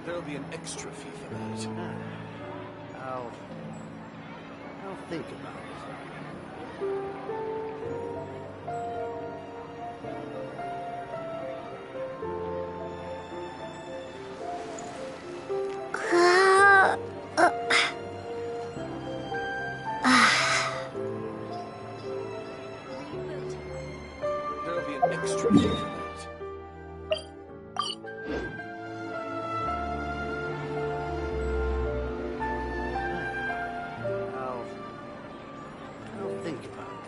There'll be an extra fee for that. I'll think about it. There'll be an extra fee for that. I'll think about it.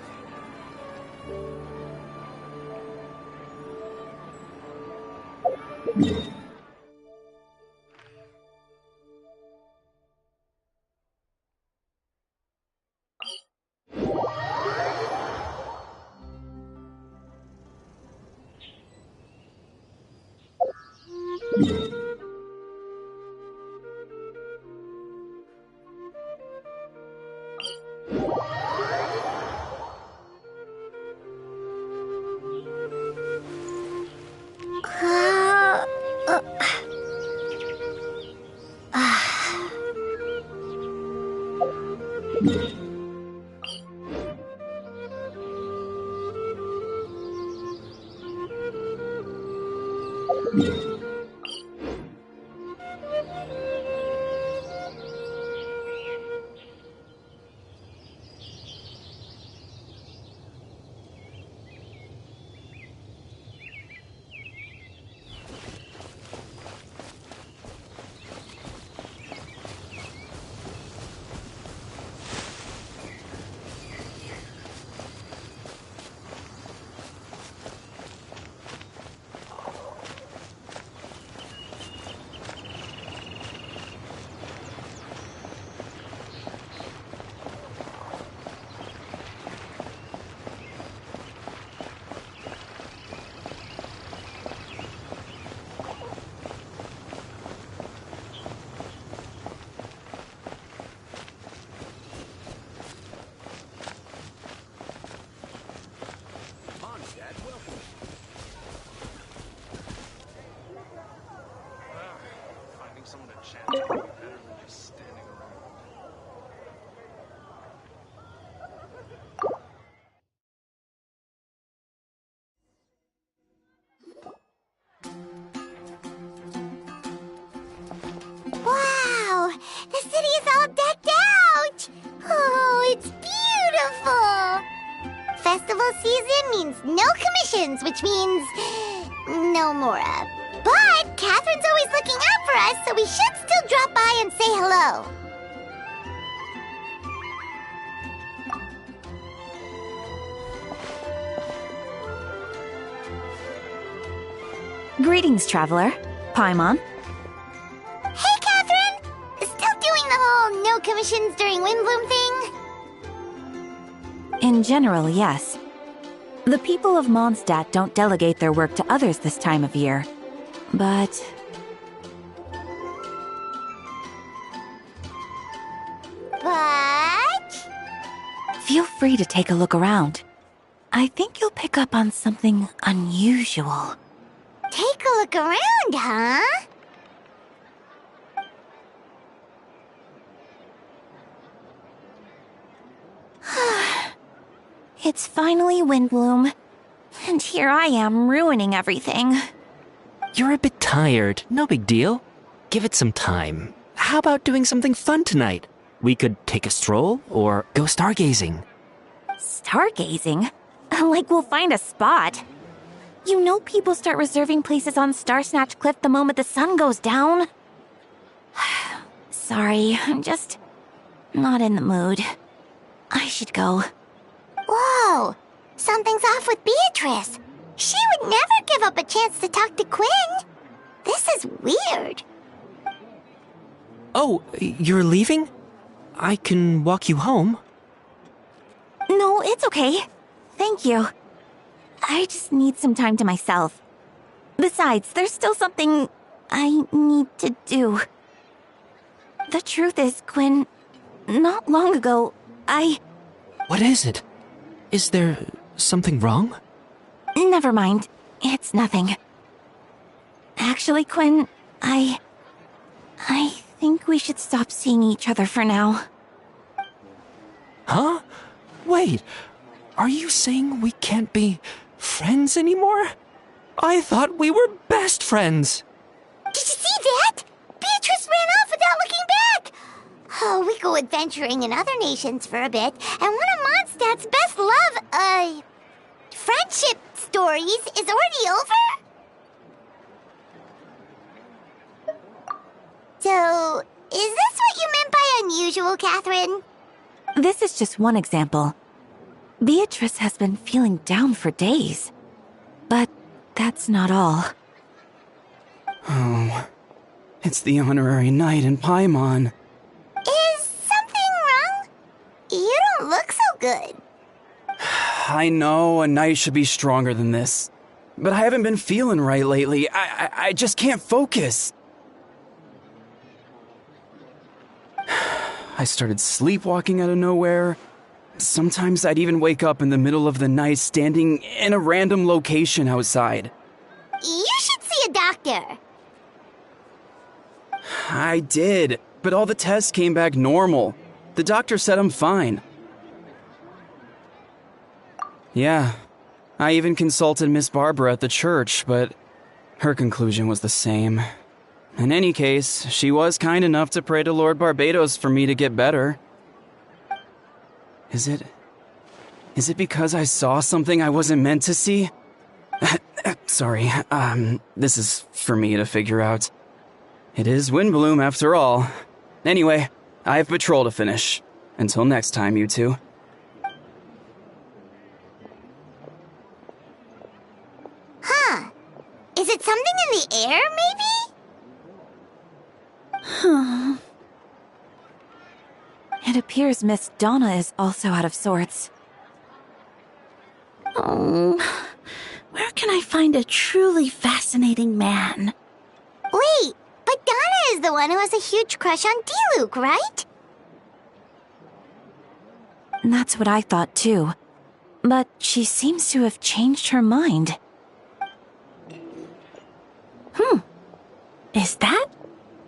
Someone to chat to would be better than just standing around. Wow! The city is all decked out! Oh, it's beautiful! Festival season means no commissions, which means no Mora. But Catherine's always looking out for us, so we should still drop by and say hello. Greetings, traveler. Paimon. Hey, Catherine! Still doing the whole no commissions during Windbloom thing? In general, yes. The people of Mondstadt don't delegate their work to others this time of year. But... feel free to take a look around. I think you'll pick up on something unusual. Take a look around, huh? It's finally Windbloom. And here I am ruining everything. You're a bit tired. No big deal. Give it some time. How about doing something fun tonight? We could take a stroll or go stargazing. Stargazing? Like we'll find a spot. You know people start reserving places on Starsnatch Cliff the moment the sun goes down. Sorry, I'm just not in the mood. I should go. Whoa! Something's off with Beatrice. She would never give up a chance to talk to Quinn. This is weird. Oh, you're leaving? I can walk you home. No, it's okay. Thank you. I just need some time to myself. Besides, there's still something I need to do. The truth is, Quinn, not long ago, What is it? Is there something wrong? Never mind. It's nothing. Actually, Quinn, I think we should stop seeing each other for now. Huh? Wait, are you saying we can't be friends anymore? I thought we were best friends. Did you see that? Beatrice ran off without looking back. Oh, we go adventuring in other nations for a bit, and one of Mondstadt's best friendship stories is already over? So, is this what you meant by unusual, Catherine? This is just one example. Beatrice has been feeling down for days. But that's not all. Oh, it's the honorary knight in Paimon. Is something wrong? You don't look so good. I know a knight should be stronger than this, but I haven't been feeling right lately. I just can't focus. I started sleepwalking out of nowhere. Sometimes I'd even wake up in the middle of the night standing in a random location outside. You should see a doctor. I did, but all the tests came back normal. The doctor said I'm fine. Yeah, I even consulted Miss Barbara at the church, but her conclusion was the same. In any case, she was kind enough to pray to Lord Barbados for me to get better. Is it because I saw something I wasn't meant to see? Sorry, this is for me to figure out. It is Windbloom after all. Anyway, I have patrol to finish. Until next time, you two. Huh. Is it something in the air, maybe? It appears Miss Donna is also out of sorts. Oh, where can I find a truly fascinating man? Wait, but Donna is the one who has a huge crush on Diluc, right? That's what I thought too. But she seems to have changed her mind. Is that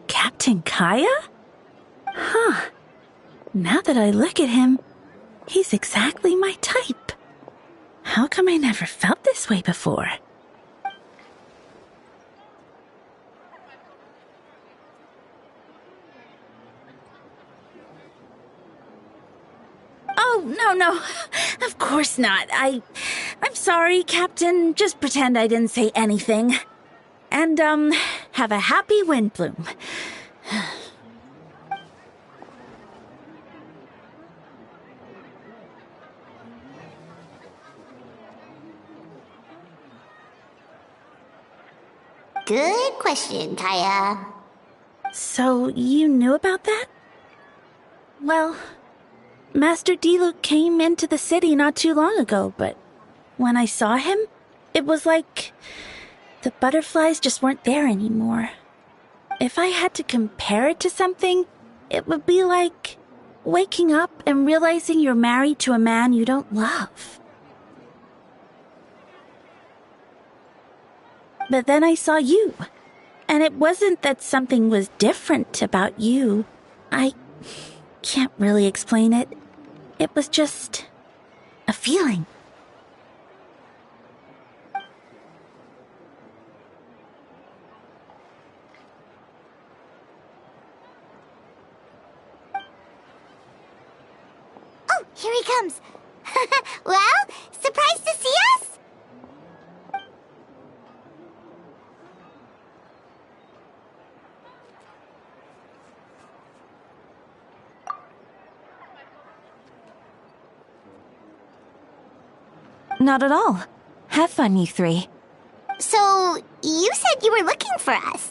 Captain Kaya? Huh. Now that I look at him, he's exactly my type. How come I never felt this way before? Oh, no. Of course not. I'm sorry, Captain. Just pretend I didn't say anything. And, have a happy Windbloom. Good question, Kaya. So, you knew about that? Well, Master Diluc came into the city not too long ago, but when I saw him, it was like the butterflies just weren't there anymore. If I had to compare it to something, it would be like waking up and realizing you're married to a man you don't love. But then I saw you, and it wasn't that something was different about you. I can't really explain it. It was just a feeling. Oh, here he comes. Well, surprised to see us? Not at all. Have fun, you three. So, you said you were looking for us.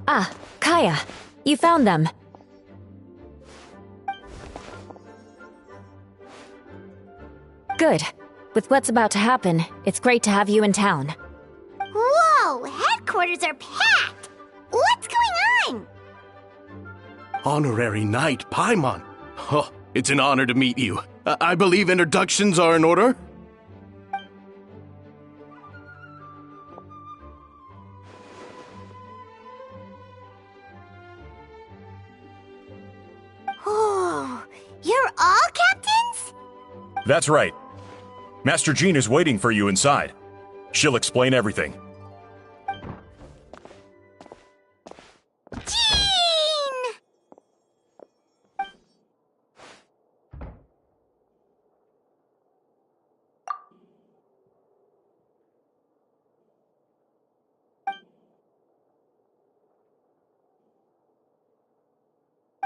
Ah, Kaya, you found them. Good. With what's about to happen, it's great to have you in town. Whoa! Headquarters are packed! What's going on? Honorary Knight Paimon. Oh, it's an honor to meet you. I believe introductions are in order? Oh, you're all captains? That's right. Master Jean is waiting for you inside. She'll explain everything. Jean!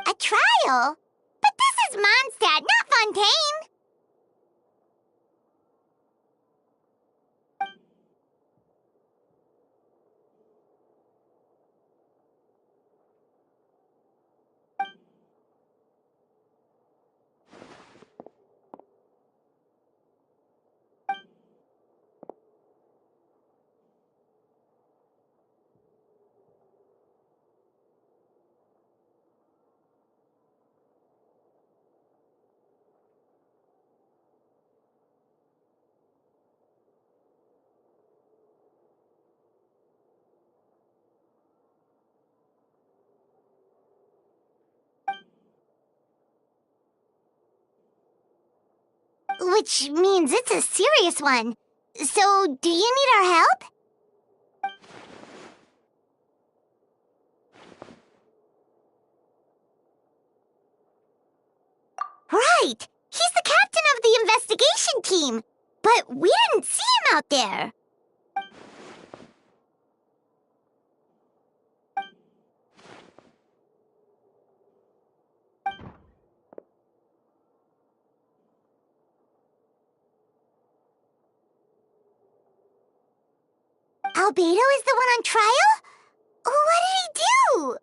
A trial? But this is Mondstadt, not Fontaine! Which means it's a serious one. So, do you need our help? Right! He's the captain of the investigation team! But we didn't see him out there! Albedo is the one on trial? What did he do?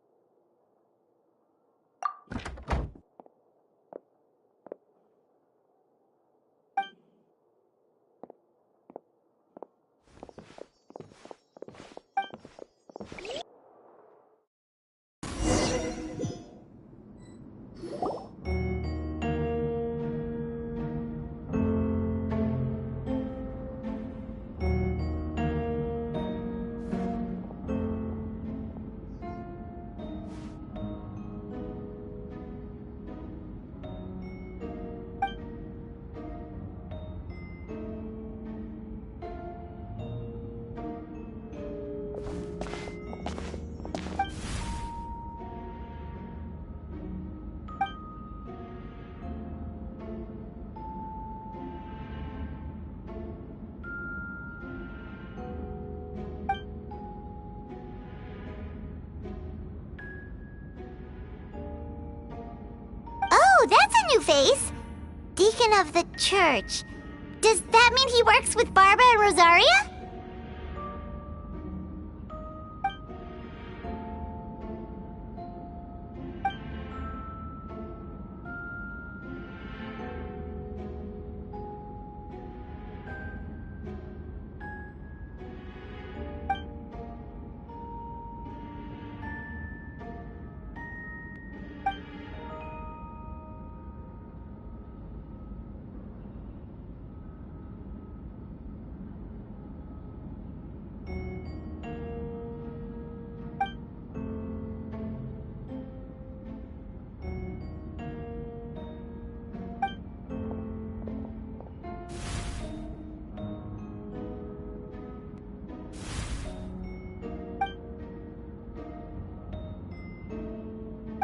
Oh, that's a new face! Deacon of the church. Does that mean he works with Barbara and Rosaria?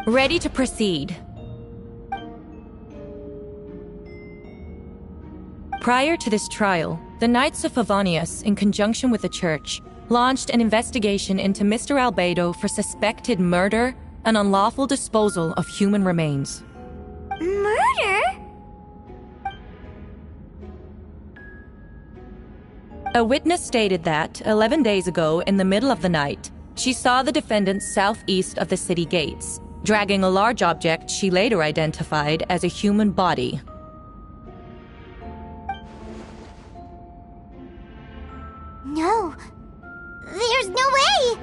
Ready to proceed. Prior to this trial, the Knights of Favonius, in conjunction with the Church, launched an investigation into Mr. Albedo for suspected murder and unlawful disposal of human remains. Murder? A witness stated that, 11 days ago, in the middle of the night, She saw the defendant southeast of the city gates, dragging a large object she later identified as a human body. No. There's no way!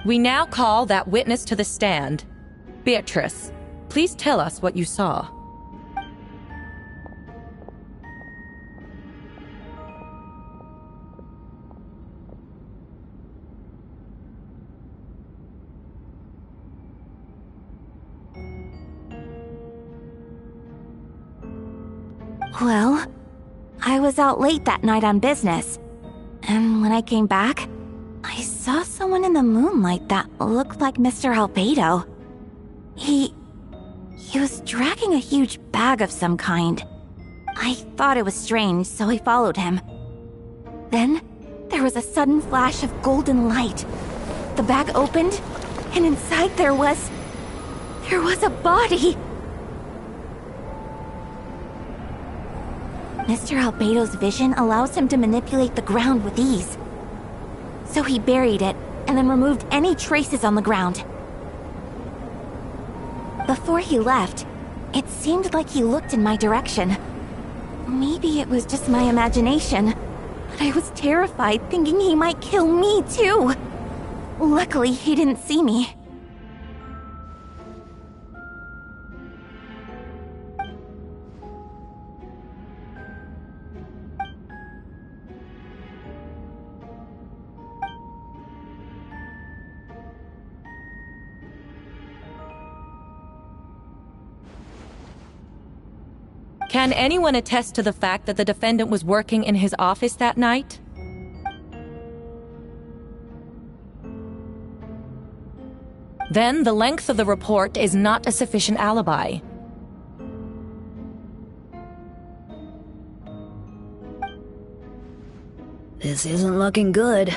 We now call that witness to the stand. Beatrice, please tell us what you saw. Well, I was out late that night on business. And when I came back, I saw someone in the moonlight that looked like Mr. Albedo. He was dragging a huge bag of some kind. I thought it was strange, so I followed him. Then, there was a sudden flash of golden light. The bag opened, and inside there was a body! Mr. Albedo's vision allows him to manipulate the ground with ease. So he buried it, and then removed any traces on the ground. Before he left, it seemed like he looked in my direction. Maybe it was just my imagination, but I was terrified thinking he might kill me too. Luckily, he didn't see me. Can anyone attest to the fact that the defendant was working in his office that night? Then the length of the report is not a sufficient alibi. This isn't looking good.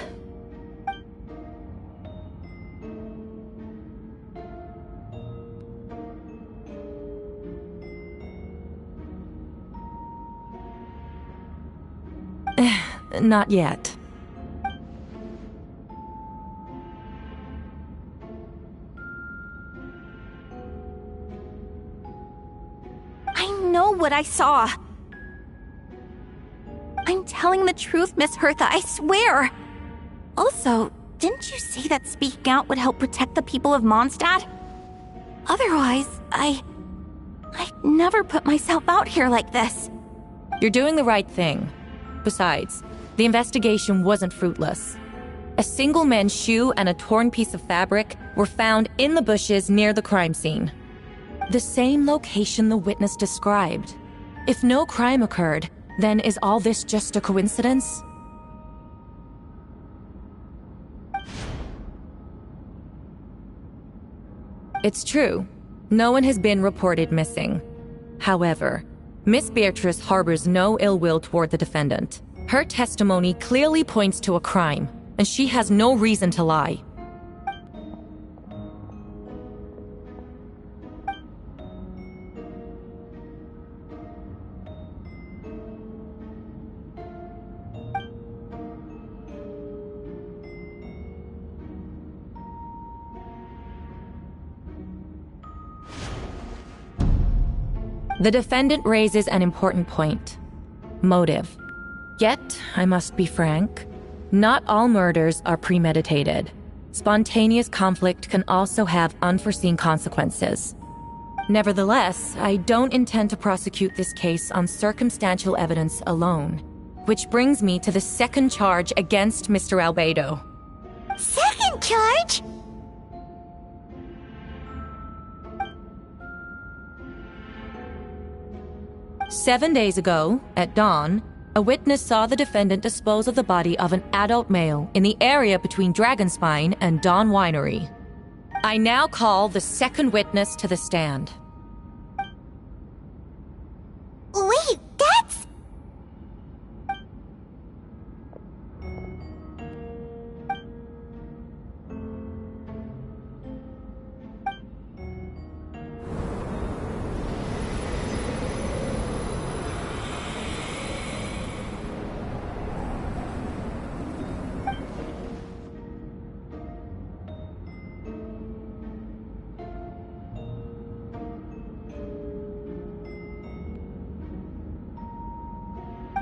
Not yet. I know what I saw. I'm telling the truth, Miss Hertha, I swear. Also, didn't you say that speaking out would help protect the people of Mondstadt? Otherwise, I'd never put myself out here like this. You're doing the right thing. Besides, the investigation wasn't fruitless. A single man's shoe and a torn piece of fabric were found in the bushes near the crime scene. The same location the witness described. If no crime occurred, then is all this just a coincidence? It's true. No one has been reported missing. However, Miss Beatrice harbors no ill will toward the defendant. Her testimony clearly points to a crime, and she has no reason to lie. The defendant raises an important point: motive. Yet, I must be frank, not all murders are premeditated. Spontaneous conflict can also have unforeseen consequences. Nevertheless, I don't intend to prosecute this case on circumstantial evidence alone. Which brings me to the second charge against Mr. Albedo. Second charge? 7 days ago, at dawn, a witness saw the defendant dispose of the body of an adult male in the area between Dragonspine and Dawn Winery. I now call the second witness to the stand. Wait, that's...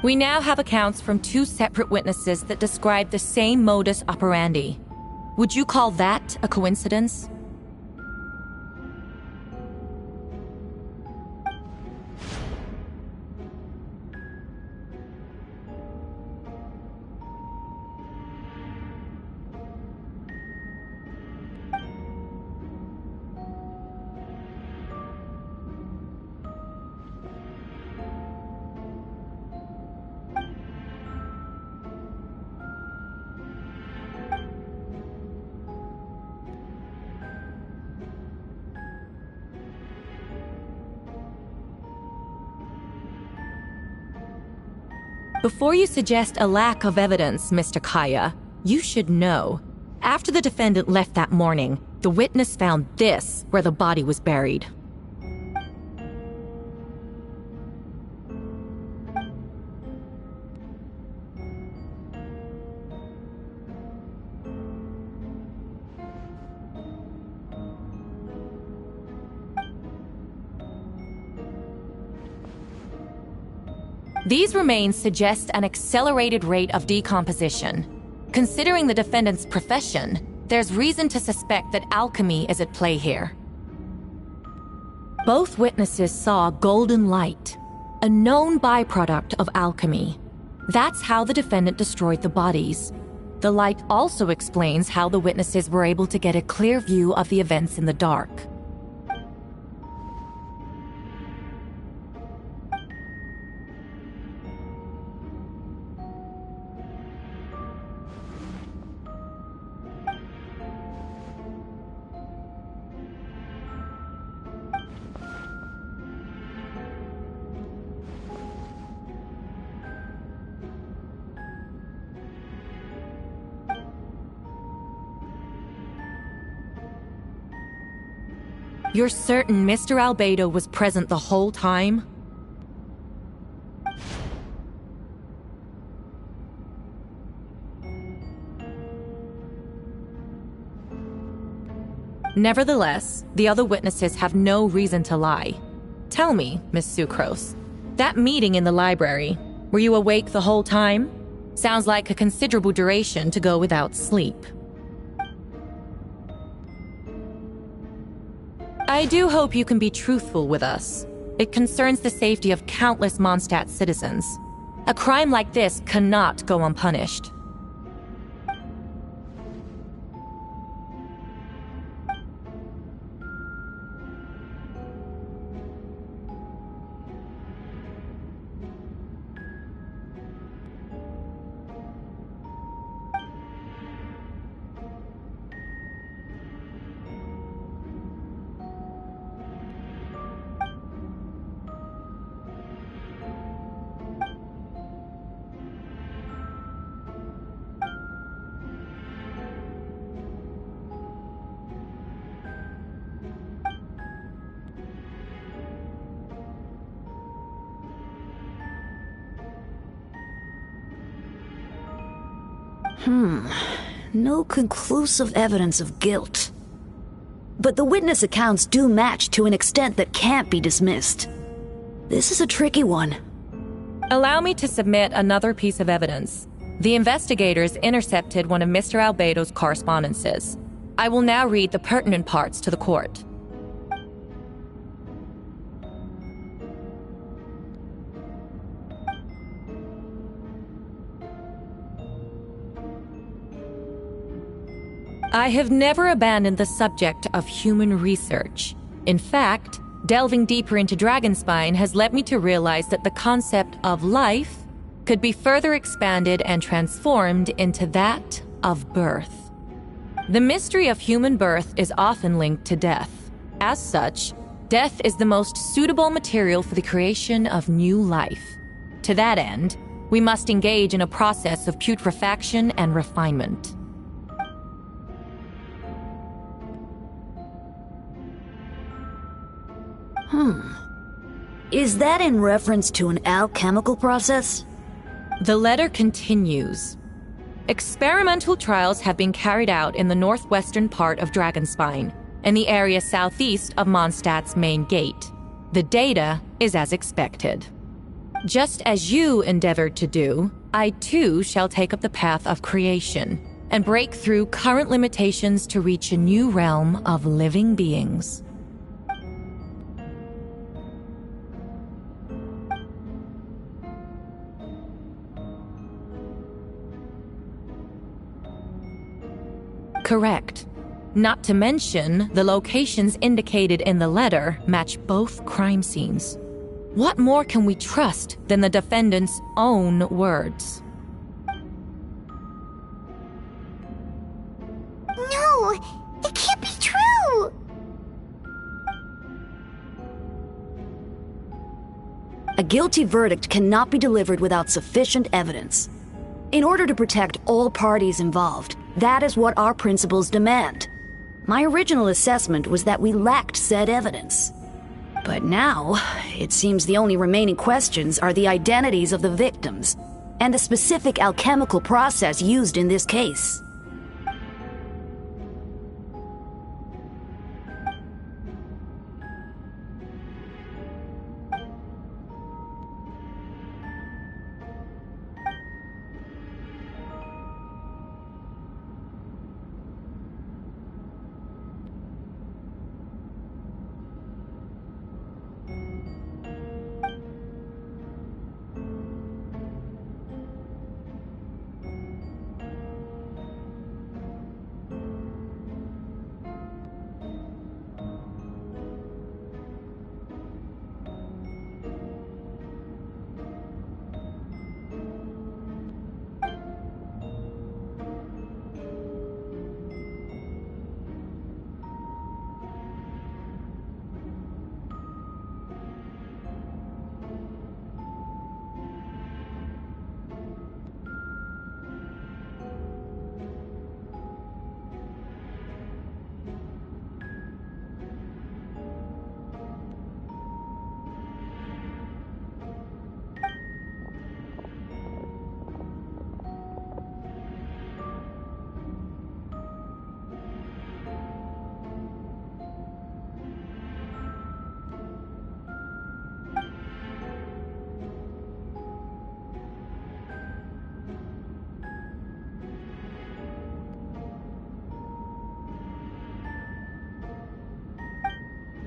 We now have accounts from 2 separate witnesses that describe the same modus operandi. Would you call that a coincidence? Before you suggest a lack of evidence, Mr. Kaya, you should know. After the defendant left that morning, the witness found this where the body was buried. These remains suggest an accelerated rate of decomposition. Considering the defendant's profession, there's reason to suspect that alchemy is at play here. Both witnesses saw golden light, a known byproduct of alchemy. That's how the defendant destroyed the bodies. The light also explains how the witnesses were able to get a clear view of the events in the dark. You're certain Mr. Albedo was present the whole time? Nevertheless, the other witnesses have no reason to lie. Tell me, Miss Sucrose, that meeting in the library, were you awake the whole time? Sounds like a considerable duration to go without sleep. I do hope you can be truthful with us. It concerns the safety of countless Mondstadt citizens. A crime like this cannot go unpunished. No conclusive evidence of guilt. But the witness accounts do match to an extent that can't be dismissed. This is a tricky one. Allow me to submit another piece of evidence. The investigators intercepted one of Mr. Albedo's correspondences. I will now read the pertinent parts to the court. I have never abandoned the subject of human research. In fact, delving deeper into Dragonspine has led me to realize that the concept of life could be further expanded and transformed into that of birth. The mystery of human birth is often linked to death. As such, death is the most suitable material for the creation of new life. To that end, we must engage in a process of putrefaction and refinement. Is that in reference to an alchemical process? The letter continues. Experimental trials have been carried out in the northwestern part of Dragonspine and the area southeast of Mondstadt's main gate. The data is as expected. Just as you endeavored to do, I too shall take up the path of creation and break through current limitations to reach a new realm of living beings. Correct. Not to mention, the locations indicated in the letter match both crime scenes. What more can we trust than the defendant's own words? No, it can't be true! A guilty verdict cannot be delivered without sufficient evidence. In order to protect all parties involved, that is what our principles demand. My original assessment was that we lacked said evidence. But now, it seems the only remaining questions are the identities of the victims and the specific alchemical process used in this case.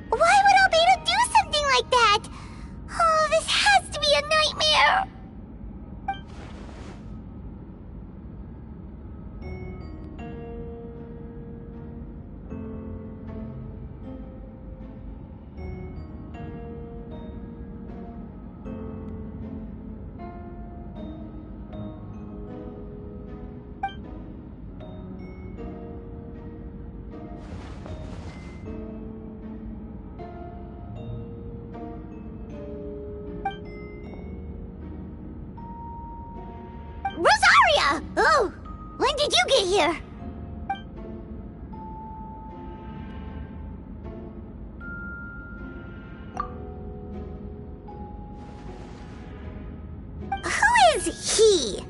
Why would Albedo do something like that? Oh, this has to be a nightmare! Rosaria! Oh, when did you get here? Who is he?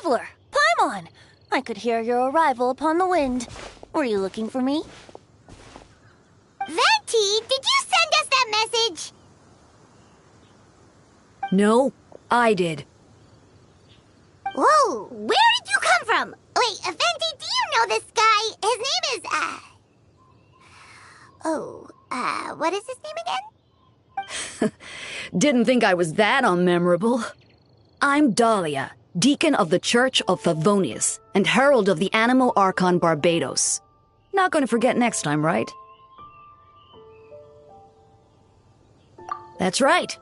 traveler, Paimon! I could hear your arrival upon the wind. Were you looking for me? Venti, did you send us that message? No, I did. Whoa, where did you come from? Wait, Venti, do you know this guy? His name is, what is his name again? Didn't think I was that unmemorable. I'm Dahlia, Deacon of the Church of Favonius, and Herald of the Animo Archon Barbados. Not gonna forget next time, right? That's right.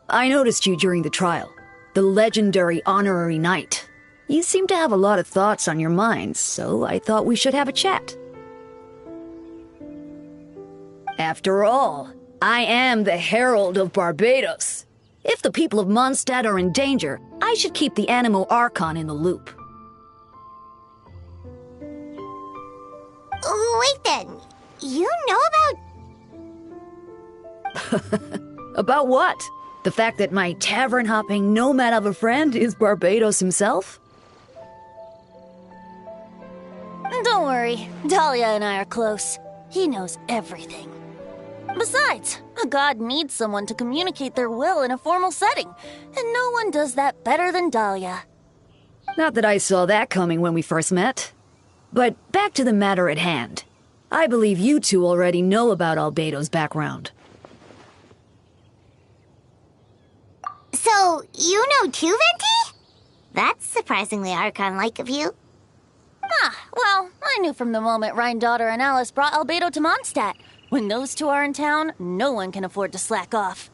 I noticed you during the trial. The legendary honorary knight. You seem to have a lot of thoughts on your mind, so I thought we should have a chat. After all, I am the Herald of Barbados. If the people of Mondstadt are in danger, I should keep the Animo Archon in the loop. Wait then, you know about... About what? The fact that my tavern-hopping nomad of a friend is Barbados himself? Don't worry, Dahlia and I are close. He knows everything. Besides, a god needs someone to communicate their will in a formal setting, and no one does that better than Dahlia. Not that I saw that coming when we first met. But back to the matter at hand. I believe you two already know about Albedo's background. So, you know too, Venti? That's surprisingly Archon-like of you. Well, I knew from the moment Rhine-Daughter and Alice brought Albedo to Mondstadt. When those two are in town, no one can afford to slack off.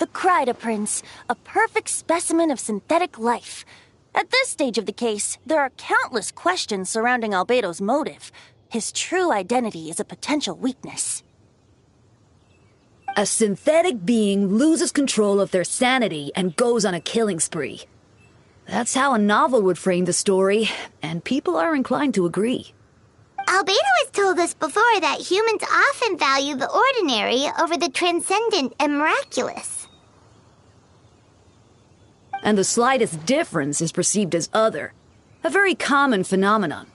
The Kryda Prince, a perfect specimen of synthetic life. At this stage of the case, there are countless questions surrounding Albedo's motive. His true identity is a potential weakness. A synthetic being loses control of their sanity and goes on a killing spree. That's how a novel would frame the story, and people are inclined to agree. Albedo has told us before that humans often value the ordinary over the transcendent and miraculous. And the slightest difference is perceived as other. A very common phenomenon.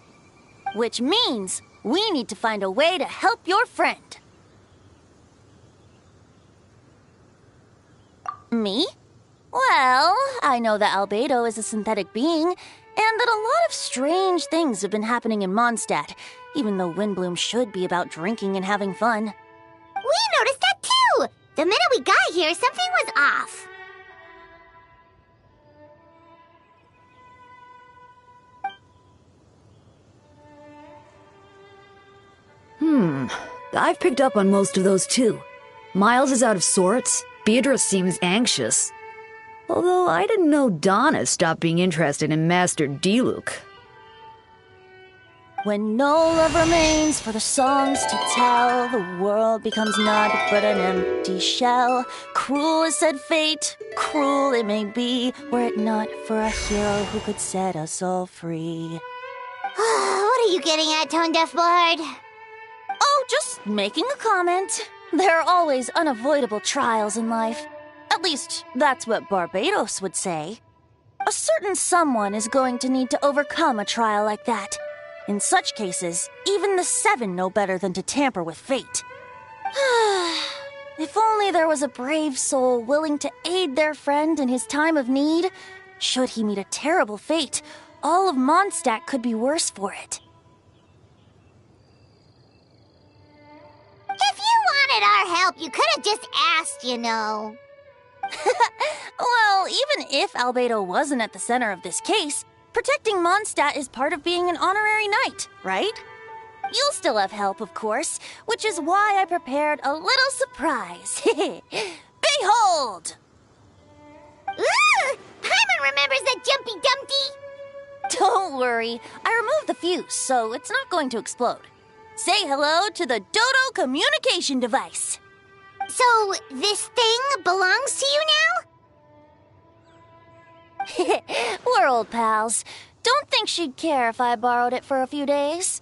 Which means we need to find a way to help your friend. Me? Well, I know that Albedo is a synthetic being, and that a lot of strange things have been happening in Mondstadt, even though Windbloom should be about drinking and having fun. We noticed that too! The minute we got here, something was off. I've picked up on most of those too. Miles is out of sorts. Beatrice seems anxious. Although I didn't know Donna stopped being interested in Master Diluc. When no love remains for the songs to tell, the world becomes naught but an empty shell. Cruel is said fate, cruel it may be, were it not for a hero who could set us all free. What are you getting at, Tone Deaf Bard? Oh, just making a comment. There are always unavoidable trials in life. At least, that's what Barbados would say. A certain someone is going to need to overcome a trial like that. In such cases, even the Seven know better than to tamper with fate. If only there was a brave soul willing to aid their friend in his time of need. Should he meet a terrible fate, all of Mondstadt could be worse for it. If you wanted our help, you could have just asked, you know. Well, even if Albedo wasn't at the center of this case, protecting Mondstadt is part of being an honorary knight, right? You'll still have help, of course, which is why I prepared a little surprise. Behold! Paimon remembers that Jumpy Dumpty! Don't worry, I removed the fuse, so it's not going to explode. Say hello to the Dodo communication device. So, this thing belongs to you now? We're old pals. Don't think she'd care if I borrowed it for a few days.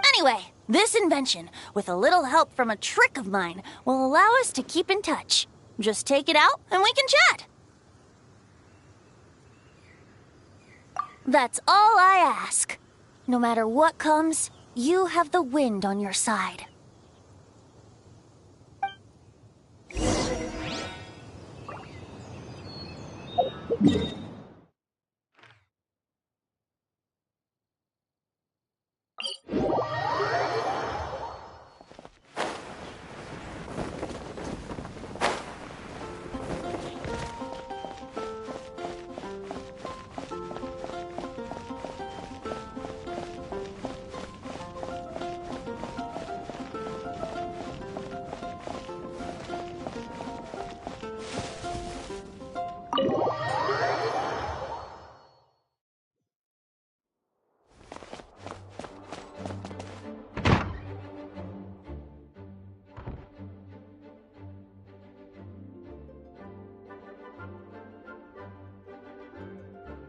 Anyway, this invention, with a little help from a trick of mine, will allow us to keep in touch. Just take it out and we can chat. That's all I ask. No matter what comes, you have the wind on your side.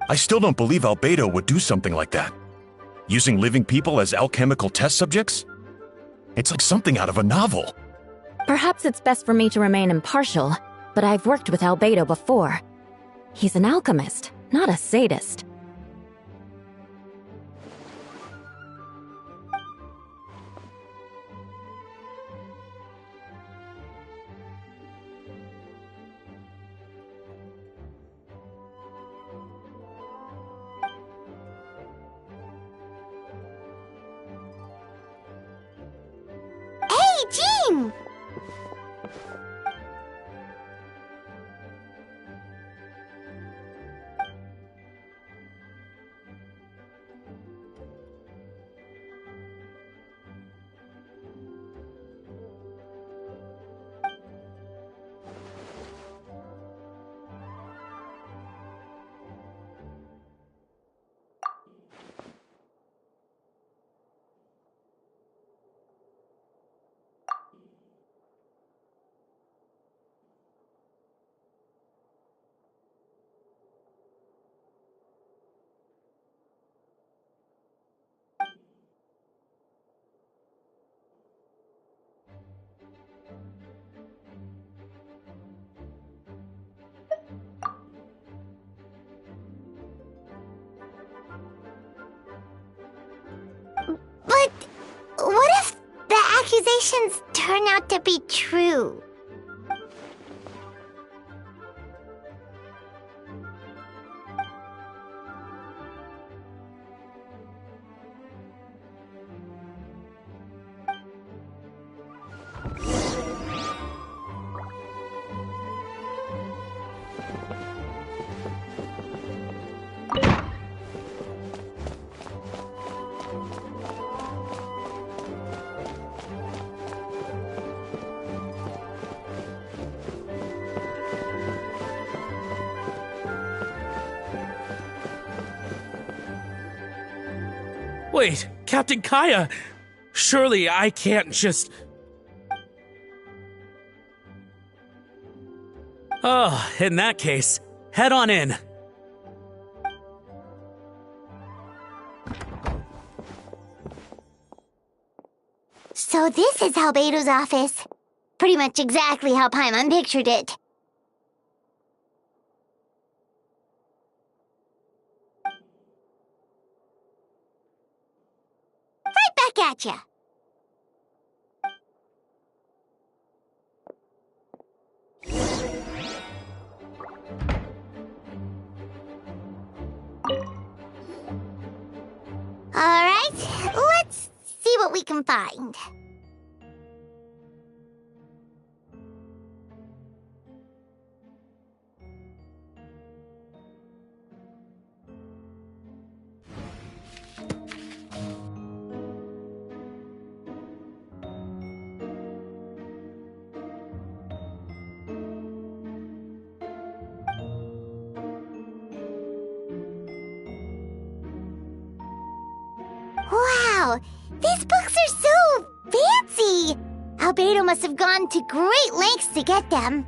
I still don't believe Albedo would do something like that. Using living people as alchemical test subjects? It's like something out of a novel. Perhaps it's best for me to remain impartial, but I've worked with Albedo before. He's an alchemist, not a sadist. Hey, Jean! But what if the accusations turn out to be true? Wait, Captain Kaya! Surely I can't just... Oh, in that case, head on in. So this is Albedo's office. Pretty much exactly how Paimon pictured it. Right back at ya. Alright, let's see what we can find. Wow, these books are so fancy! Albedo must have gone to great lengths to get them.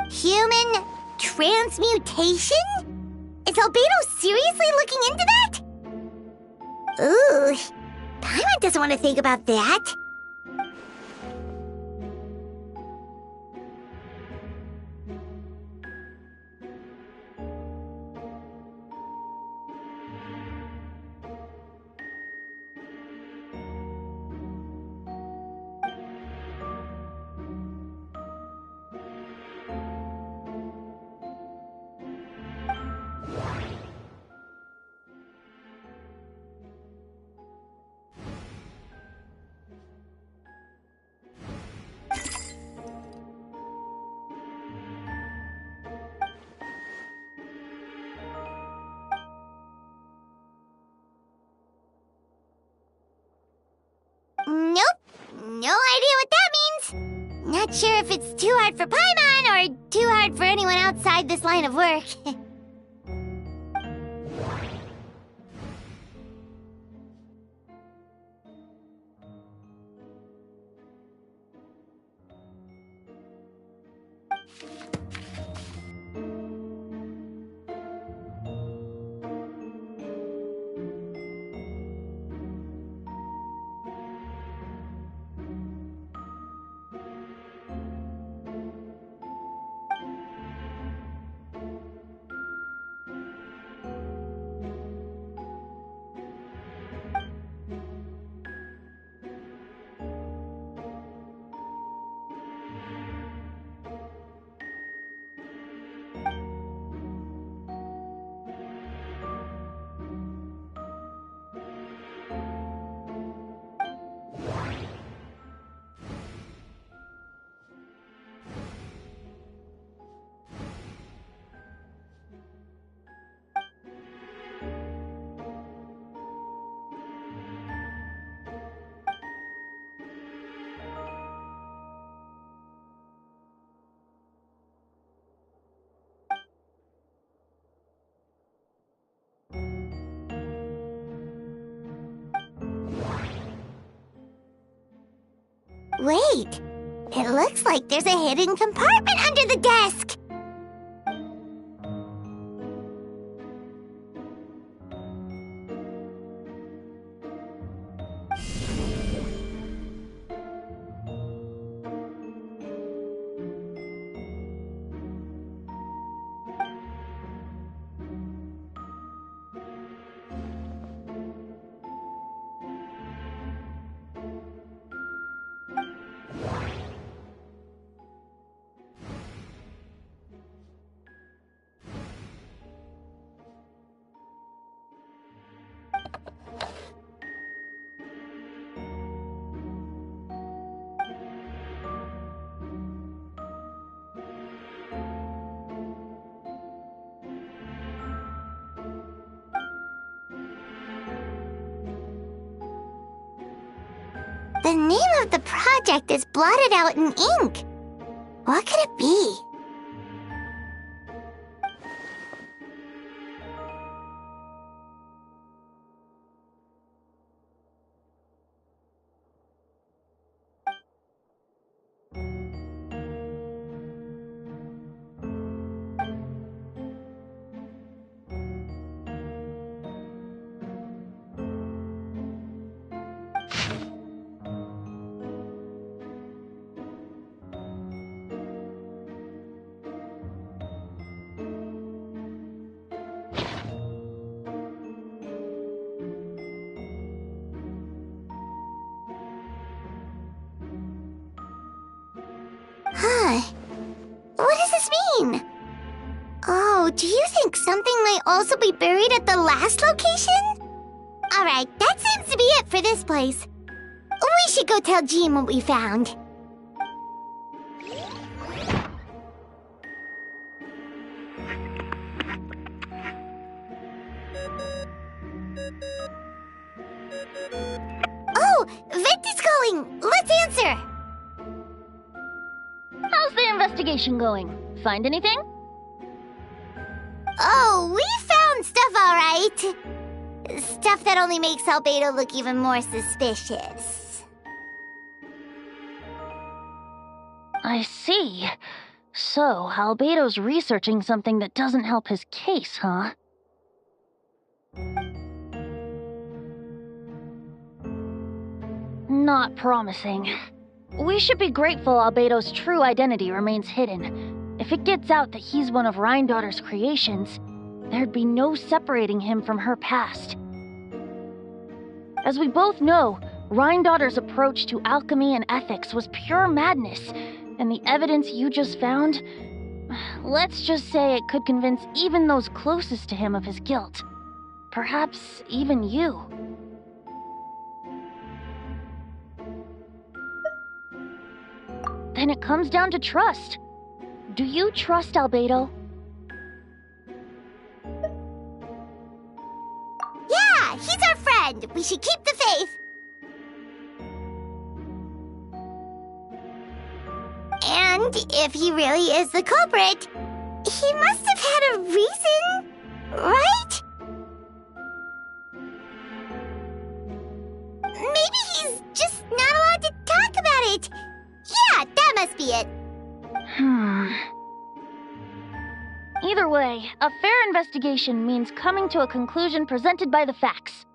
Human transmutation? Is Albedo seriously looking into that? Ooh, Paimon doesn't want to think about that. Nope, no idea what that means. Not sure if it's too hard for Paimon or too hard for anyone outside this line of work. Wait, it looks like there's a hidden compartment under the desk. The name of the project is blotted out in ink. What could it be? Huh. What does this mean? Oh, do you think something might also be buried at the last location? Alright, that seems to be it for this place. We should go tell Jean what we found. Oh, Victor's calling! Let's answer! How's the investigation going? Find anything? Oh, we found stuff, all right. Stuff that only makes Albedo look even more suspicious. I see. So, Albedo's researching something that doesn't help his case, huh? Not promising. We should be grateful Albedo's true identity remains hidden. If it gets out that he's one of Rhindaughter's creations, there'd be no separating him from her past. As we both know, Rhindaughter's approach to alchemy and ethics was pure madness, and the evidence you just found, let's just say it could convince even those closest to him of his guilt. Perhaps even you. Then it comes down to trust. Do you trust Albedo? Yeah, he's our friend. We should keep the faith. And if he really is the culprit, he must have had a reason, right? Maybe he's just not allowed to talk about it. Yeah, that must be it. Either way, a fair investigation means coming to a conclusion presented by the facts.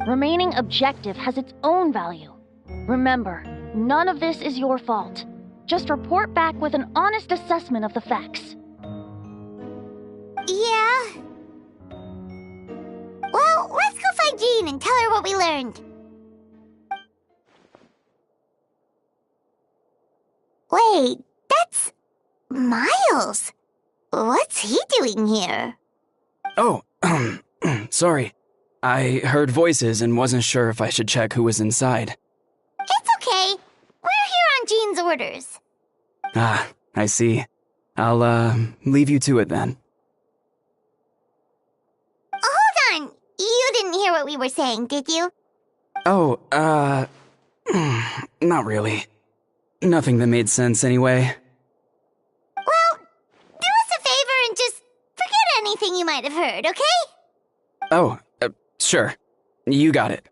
Remaining objective has its own value. Remember, none of this is your fault. Just report back with an honest assessment of the facts. Yeah. Well, let's go find Jean and tell her what we learned. Wait, that's Miles. What's he doing here? Oh, sorry. I heard voices and wasn't sure if I should check who was inside. It's okay. We're here on Jean's orders. Ah, I see. I'll, leave you to it then. Hold on. You didn't hear what we were saying, did you? Oh, not really. Nothing that made sense anyway. Well, do us a favor and just forget anything you might have heard, okay? Oh, sure. You got it.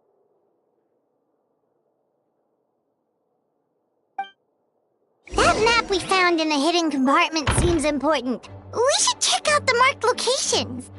That map we found in the hidden compartment seems important. We should check out the marked locations.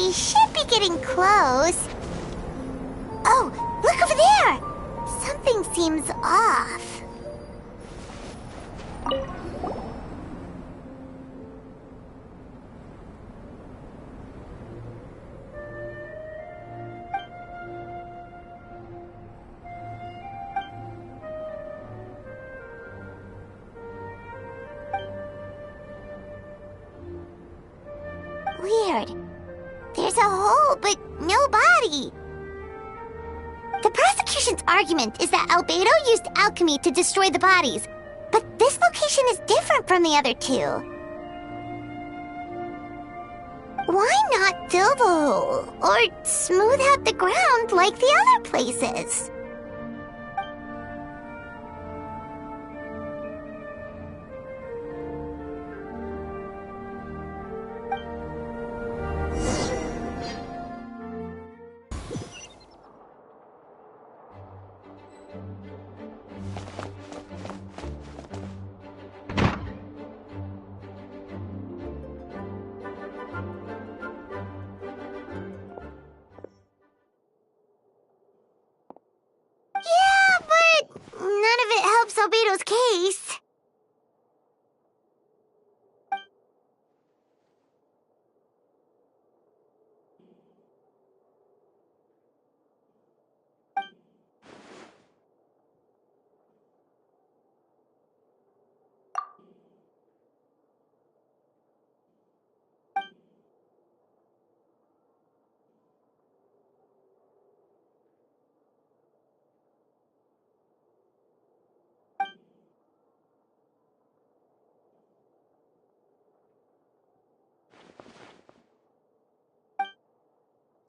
We should be getting close. Oh, look over there! Something seems off. Weird. There's a hole, but no body. The prosecution's argument is that Albedo used alchemy to destroy the bodies, but this location is different from the other two. Why not fill the hole, or smooth out the ground like the other places? Yeah, but none of it helps Albedo's case.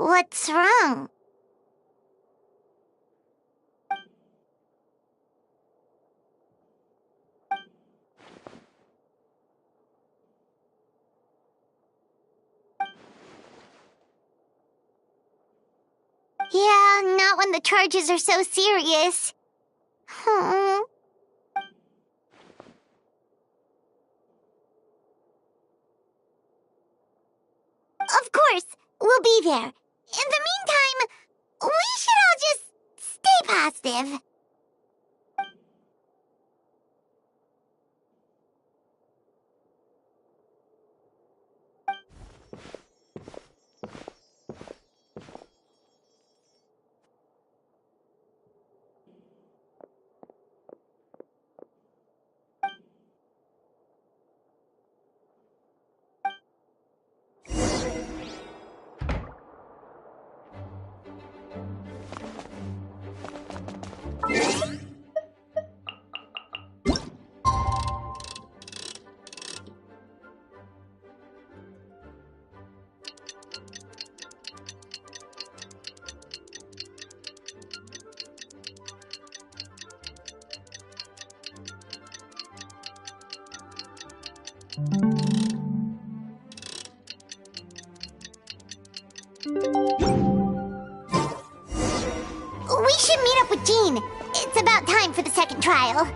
What's wrong? Yeah, not when the charges are so serious. Hmm. Of course, we'll be there. In the meantime, we should all just stay positive. We should meet up with Jean. It's about time for the second trial.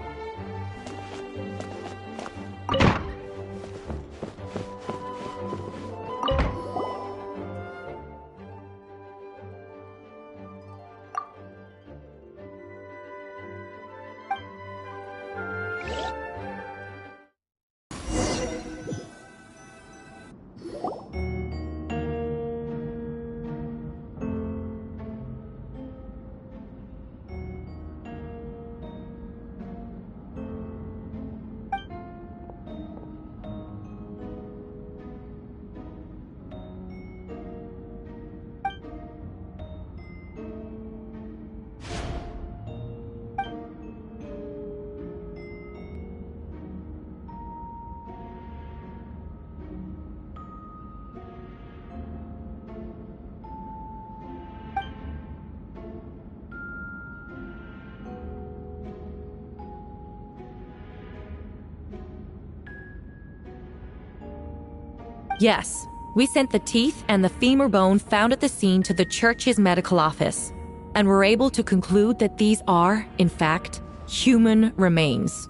Yes, we sent the teeth and the femur bone found at the scene to the church's medical office, and were able to conclude that these are, in fact, human remains.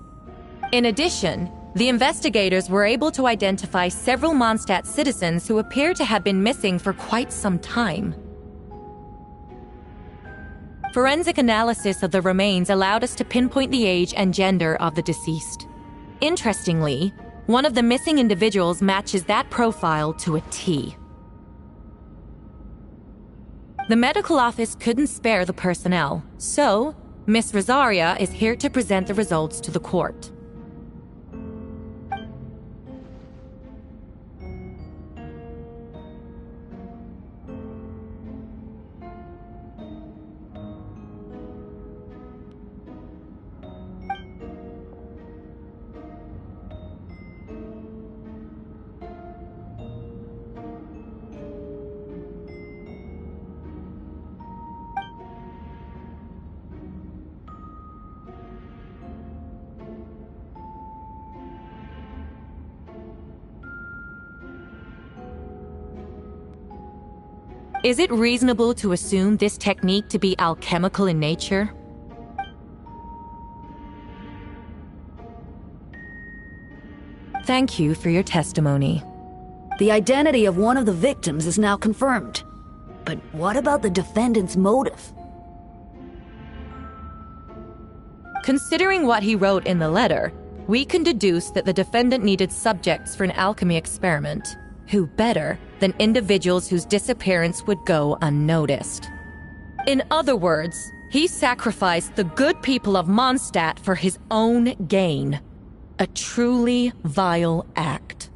In addition, The investigators were able to identify several Mondstadt citizens who appear to have been missing for quite some time. Forensic analysis of the remains allowed us to pinpoint the age and gender of the deceased. Interestingly, one of the missing individuals matches that profile to a T. The medical office couldn't spare the personnel, so Miss Rosaria is here to present the results to the court. Is it reasonable to assume this technique to be alchemical in nature? Thank you for your testimony. The identity of one of the victims is now confirmed. But what about the defendant's motive? Considering what he wrote in the letter, we can deduce that the defendant needed subjects for an alchemy experiment. Who better than individuals whose disappearance would go unnoticed? In other words, he sacrificed the good people of Mondstadt for his own gain. A truly vile act.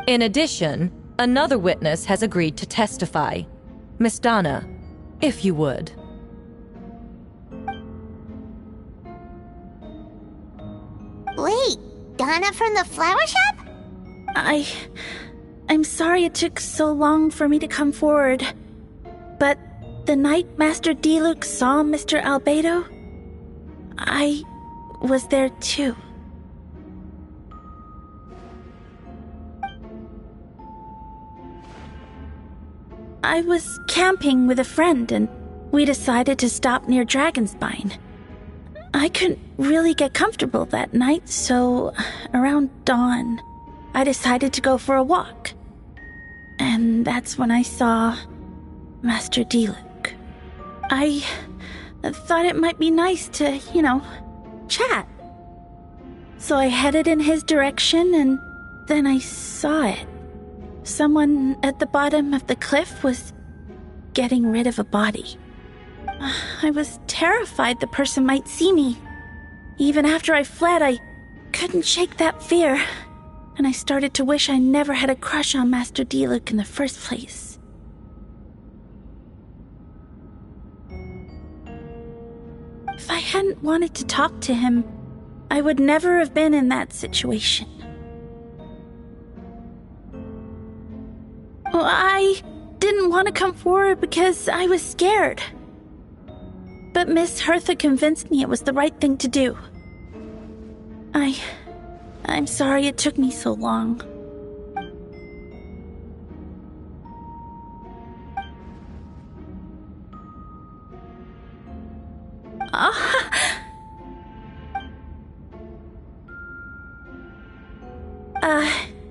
In addition, another witness has agreed to testify. Miss Donna, if you would. Wait, Donna from the flower shop? I'm sorry it took so long for me to come forward. But the night Master Diluc saw Mr. Albedo, I was there too. I was camping with a friend and we decided to stop near Dragonspine. I couldn't really get comfortable that night, so around dawn, I decided to go for a walk. And that's when I saw Master Diluc. I thought it might be nice to, chat. So I headed in his direction and then I saw it. Someone at the bottom of the cliff was getting rid of a body. I was terrified the person might see me. Even after I fled, I couldn't shake that fear, and I started to wish I never had a crush on Master Diluc in the first place. If I hadn't wanted to talk to him, I would never have been in that situation. Well, I didn't want to come forward because I was scared. But Miss Hertha convinced me it was the right thing to do. I'm sorry it took me so long.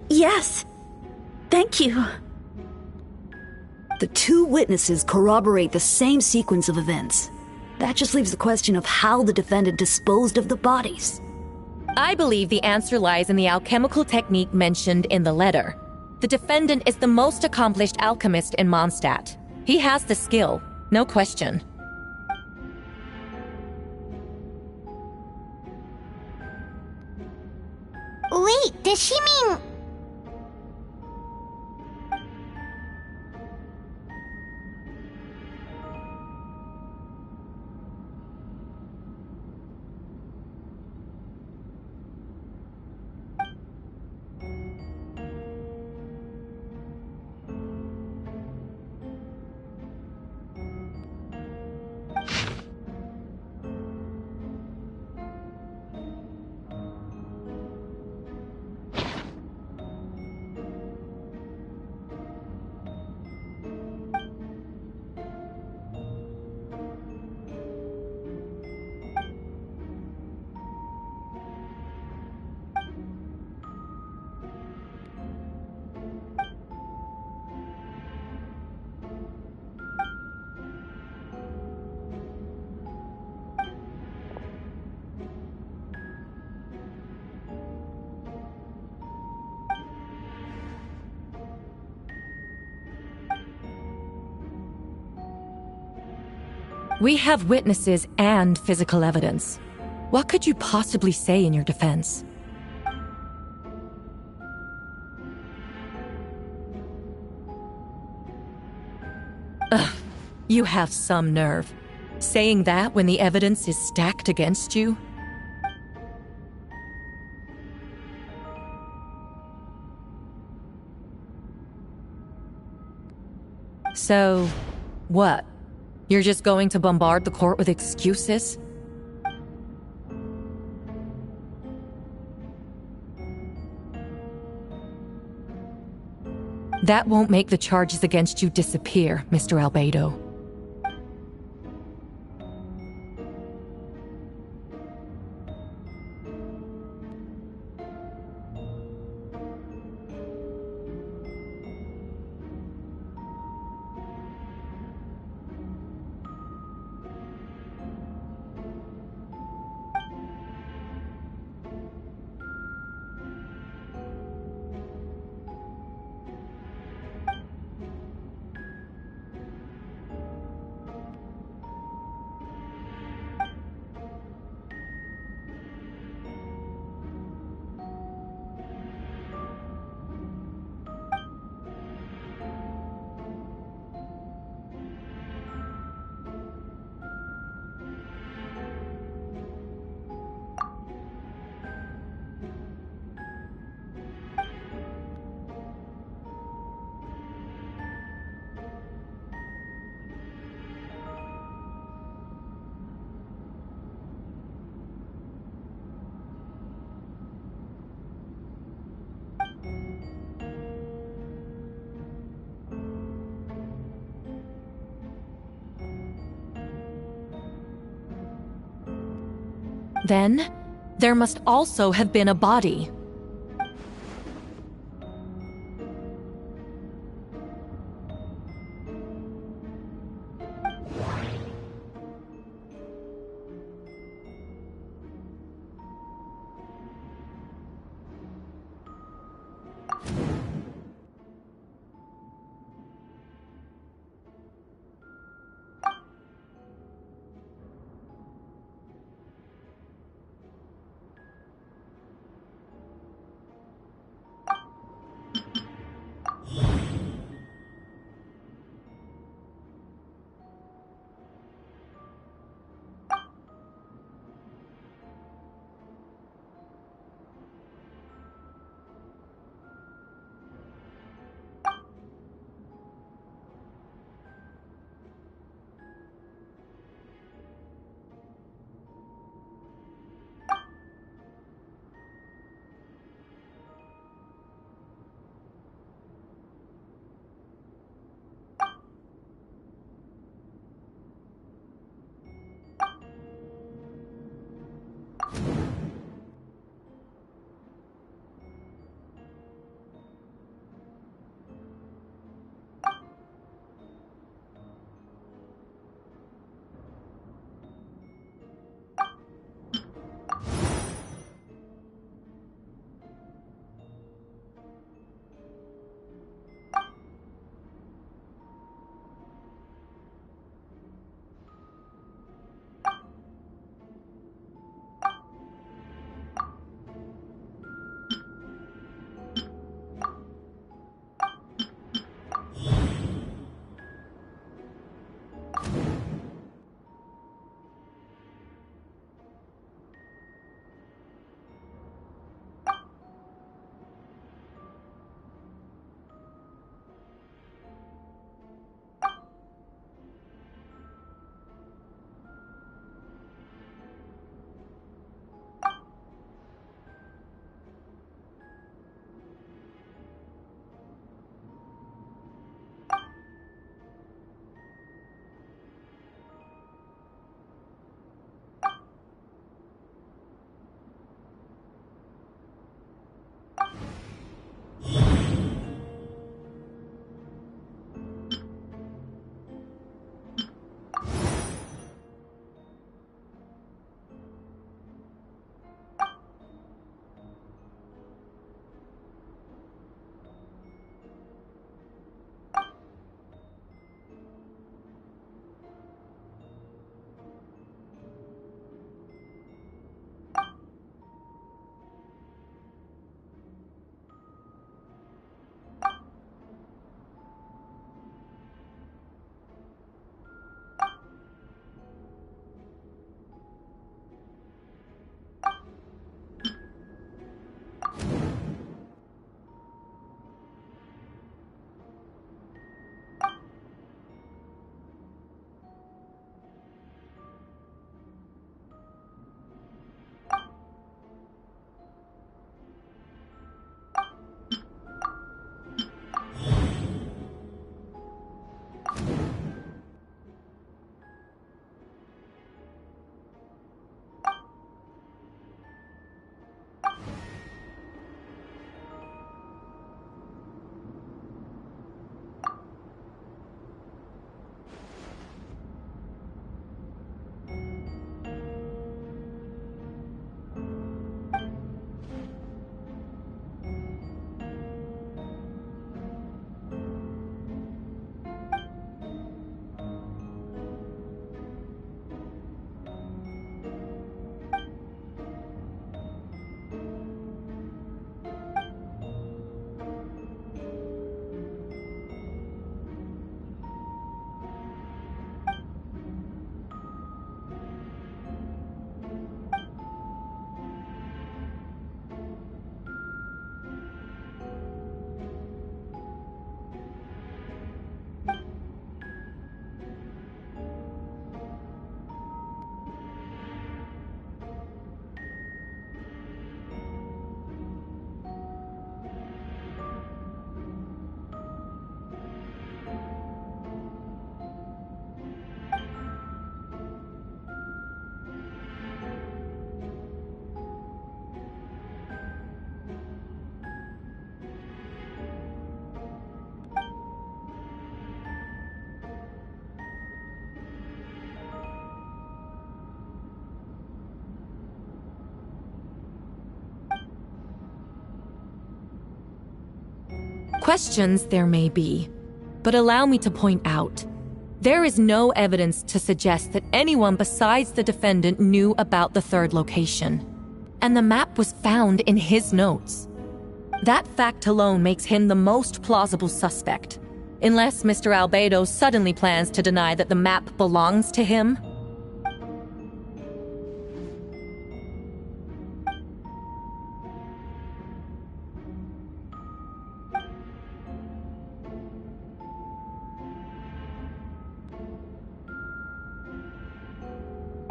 Yes. Thank you. The two witnesses corroborate the same sequence of events. That just leaves the question of how the defendant disposed of the bodies. I believe the answer lies in the alchemical technique mentioned in the letter. The defendant is the most accomplished alchemist in Mondstadt. He has the skill, no question. Wait, does she mean... We have witnesses and physical evidence. What could you possibly say in your defense? Ugh, you have some nerve. Saying that when the evidence is stacked against you? So, what? You're just going to bombard the court with excuses? That won't make the charges against you disappear, Mr. Albedo. Then, there must also have been a body. Questions there may be, but allow me to point out, there is no evidence to suggest that anyone besides the defendant knew about the third location, and the map was found in his notes. That fact alone makes him the most plausible suspect, unless Mr. Albedo suddenly plans to deny that the map belongs to him.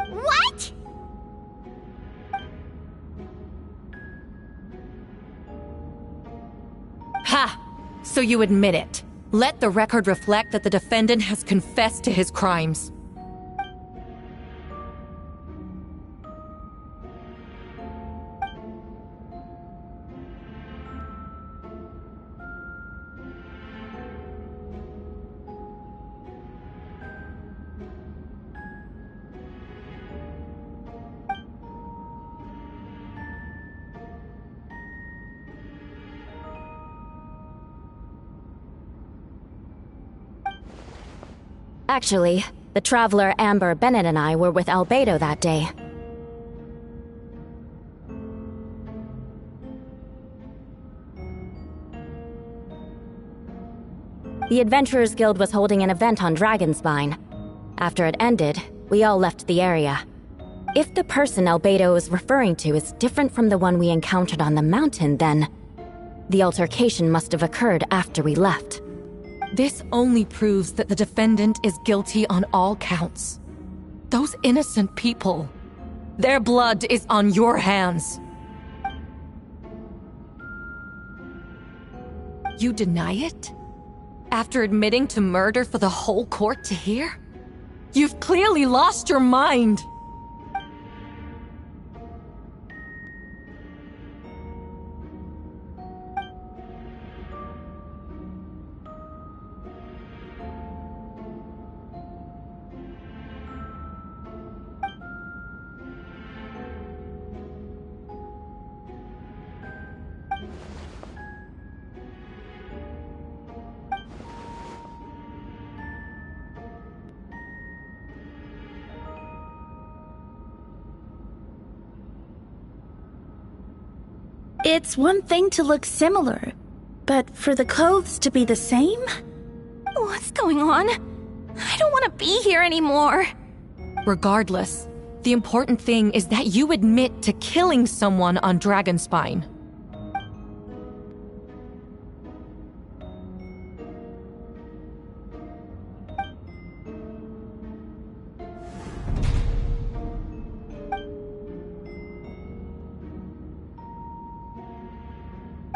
What? Ha! So you admit it. Let the record reflect that the defendant has confessed to his crimes. Actually, the traveler Amber Bennett and I were with Albedo that day. The Adventurers Guild was holding an event on Dragonspine. After it ended, we all left the area. If the person Albedo is referring to is different from the one we encountered on the mountain, then the altercation must have occurred after we left. This only proves that the defendant is guilty on all counts. Those innocent people, their blood is on your hands. You deny it? After admitting to murder for the whole court to hear? You've clearly lost your mind! It's one thing to look similar, but for the clothes to be the same? What's going on? I don't want to be here anymore. Regardless, the important thing is that you admit to killing someone on Dragonspine.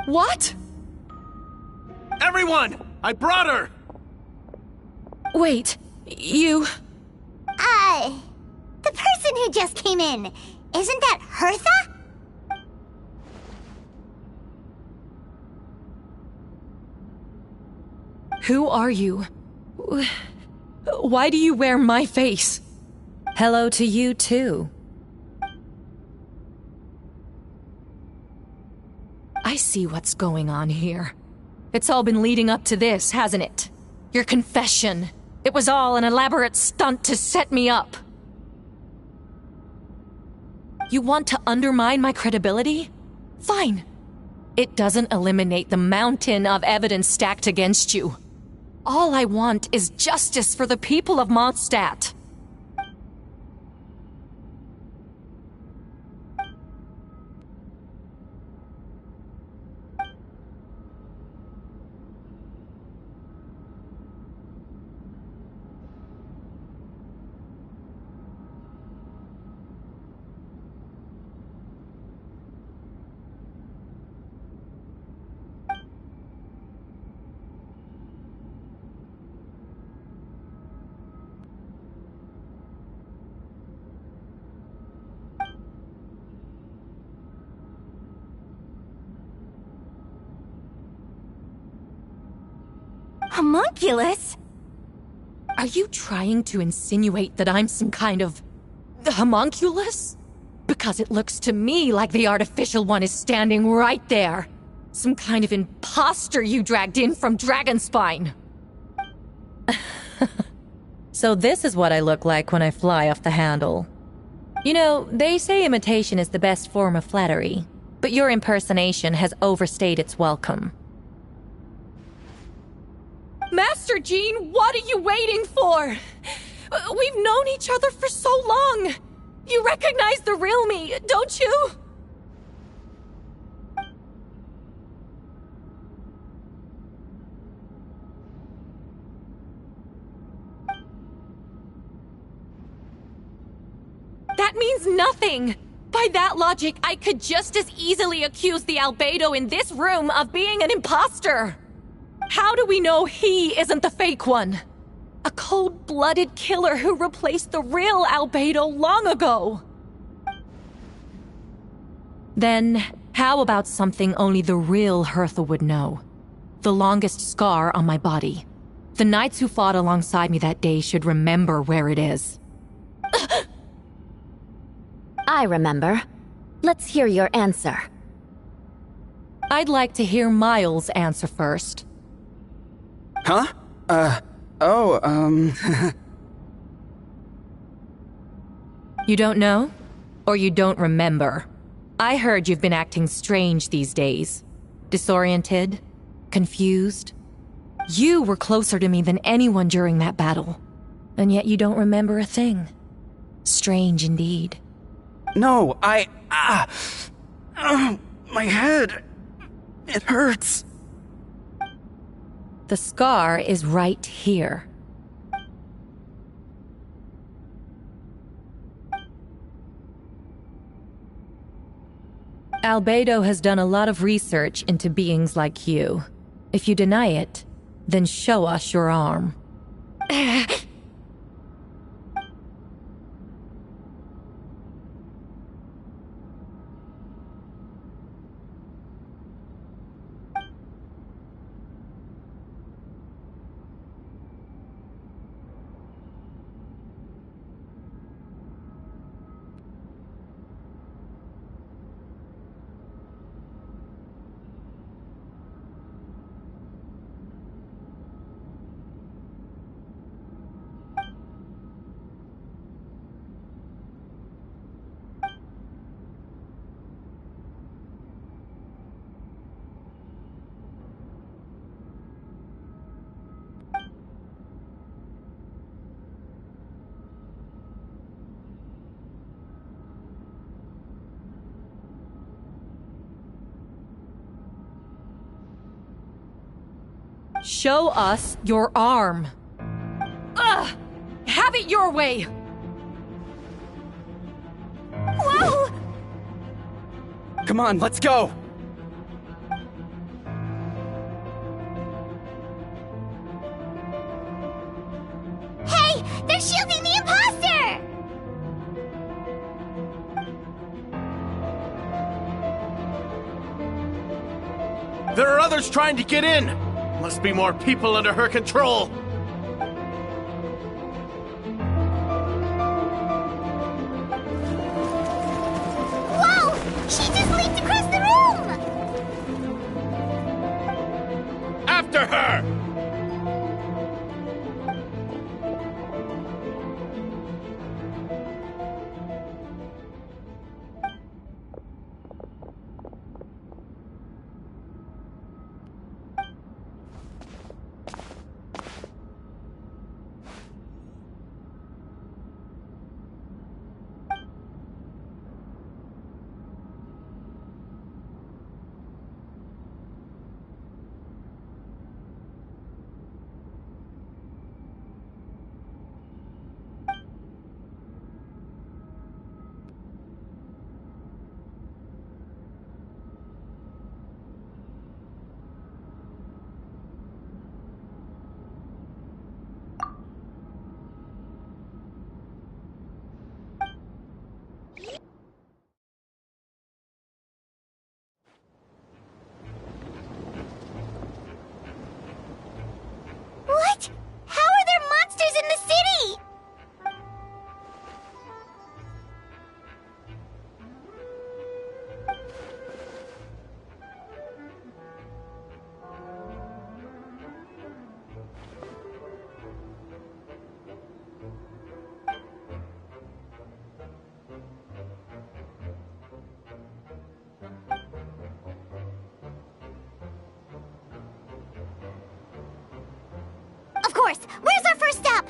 What? Everyone! I brought her! Wait, you... The person who just came in, isn't that Hertha? Who are you? Why do you wear my face? Hello to you, too. I see what's going on here. It's all been leading up to this, hasn't it? Your confession. It was all an elaborate stunt to set me up. You want to undermine my credibility? Fine. It doesn't eliminate the mountain of evidence stacked against you. All I want is justice for the people of Mondstadt. Homunculus? Are you trying to insinuate that I'm some kind of... homunculus? Because it looks to me like the artificial one is standing right there. Some kind of imposter you dragged in from Dragonspine. So this is what I look like when I fly off the handle. You know, they say imitation is the best form of flattery, but your impersonation has overstayed its welcome. Master Jean, what are you waiting for? We've known each other for so long. You recognize the real me, don't you? That means nothing! By that logic, I could just as easily accuse the albedo in this room of being an imposter! How do we know he isn't the fake one? A cold-blooded killer who replaced the real albedo long ago! Then, how about something only the real Hertha would know? The longest scar on my body. The knights who fought alongside me that day should remember where it is. I remember. Let's hear your answer. I'd like to hear Miles' answer first. Huh? You don't know? Or you don't remember? I heard you've been acting strange these days. Disoriented? Confused? You were closer to me than anyone during that battle. And yet you don't remember a thing. Strange indeed. No, my head. It hurts. The scar is right here. Albedo has done a lot of research into beings like you. If you deny it, then show us your arm. Show us your arm. Ugh! Have it your way! Whoa! Come on, let's go! Hey! They're shielding the imposter! There are others trying to get in! Must be more people under her control! Whoa! She just leaped across the room! After her! force! Where's our first step?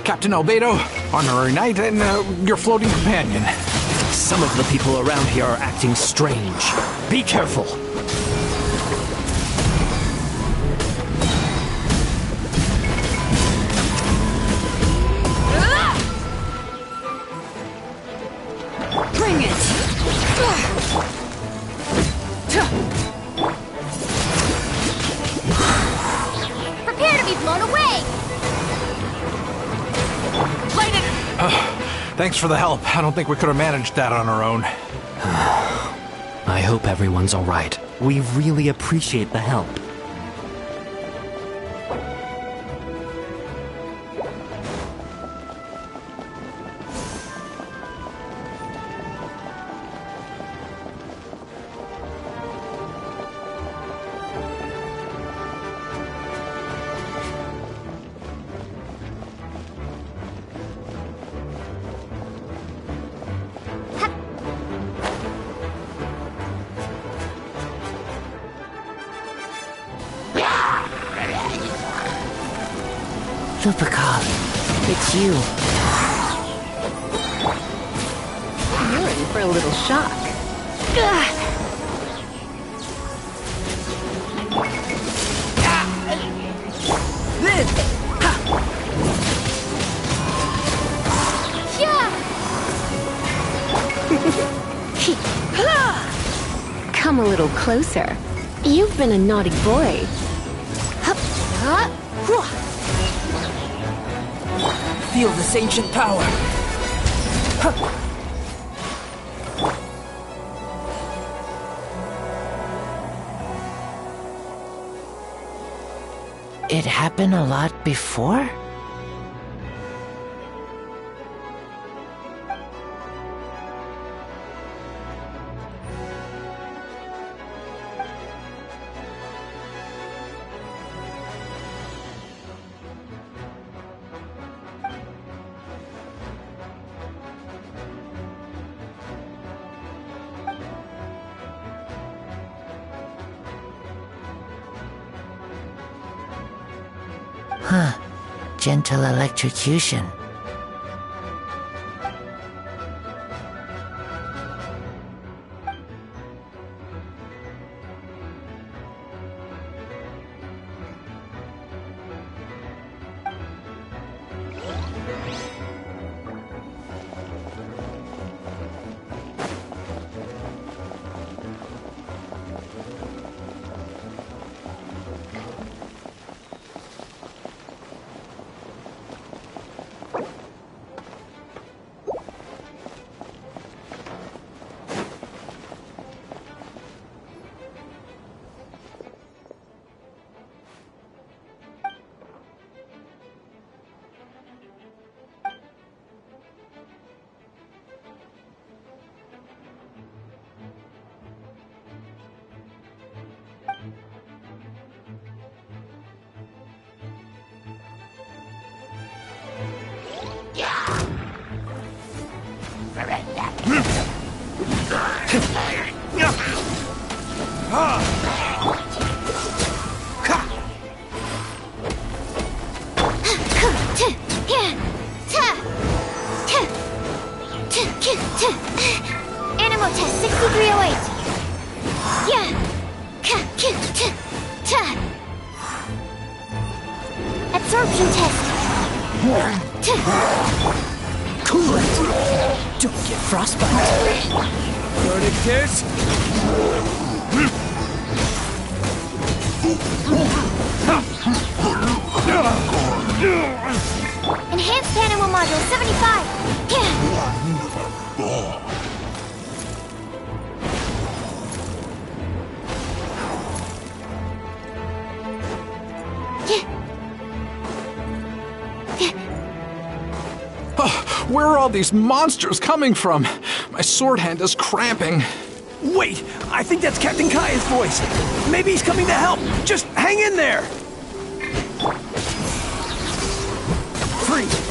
Captain Albedo, Honorary Knight, and your floating companion. Some of the people around here are acting strange. Be careful. Bring it! Prepare to be blown away! Thanks for the help. I don't think we could have managed that on our own. I hope everyone's all right. We really appreciate the help. Lupacol, it's you. You're in for a little shock. Come a little closer. You've been a naughty boy. Feel this ancient power. It happened a lot before? Huh. Gentle electrocution. Animal test 6308. Yeah. Absorption test. Coolant. Don't get frostbite. Verdict is... Enhanced animal module 75. Yeah. Oh, where are all these monsters coming from? My sword hand is cramping. Wait, I think that's Captain Kaya's voice. Maybe he's coming to help. Just hang in there. Freeze.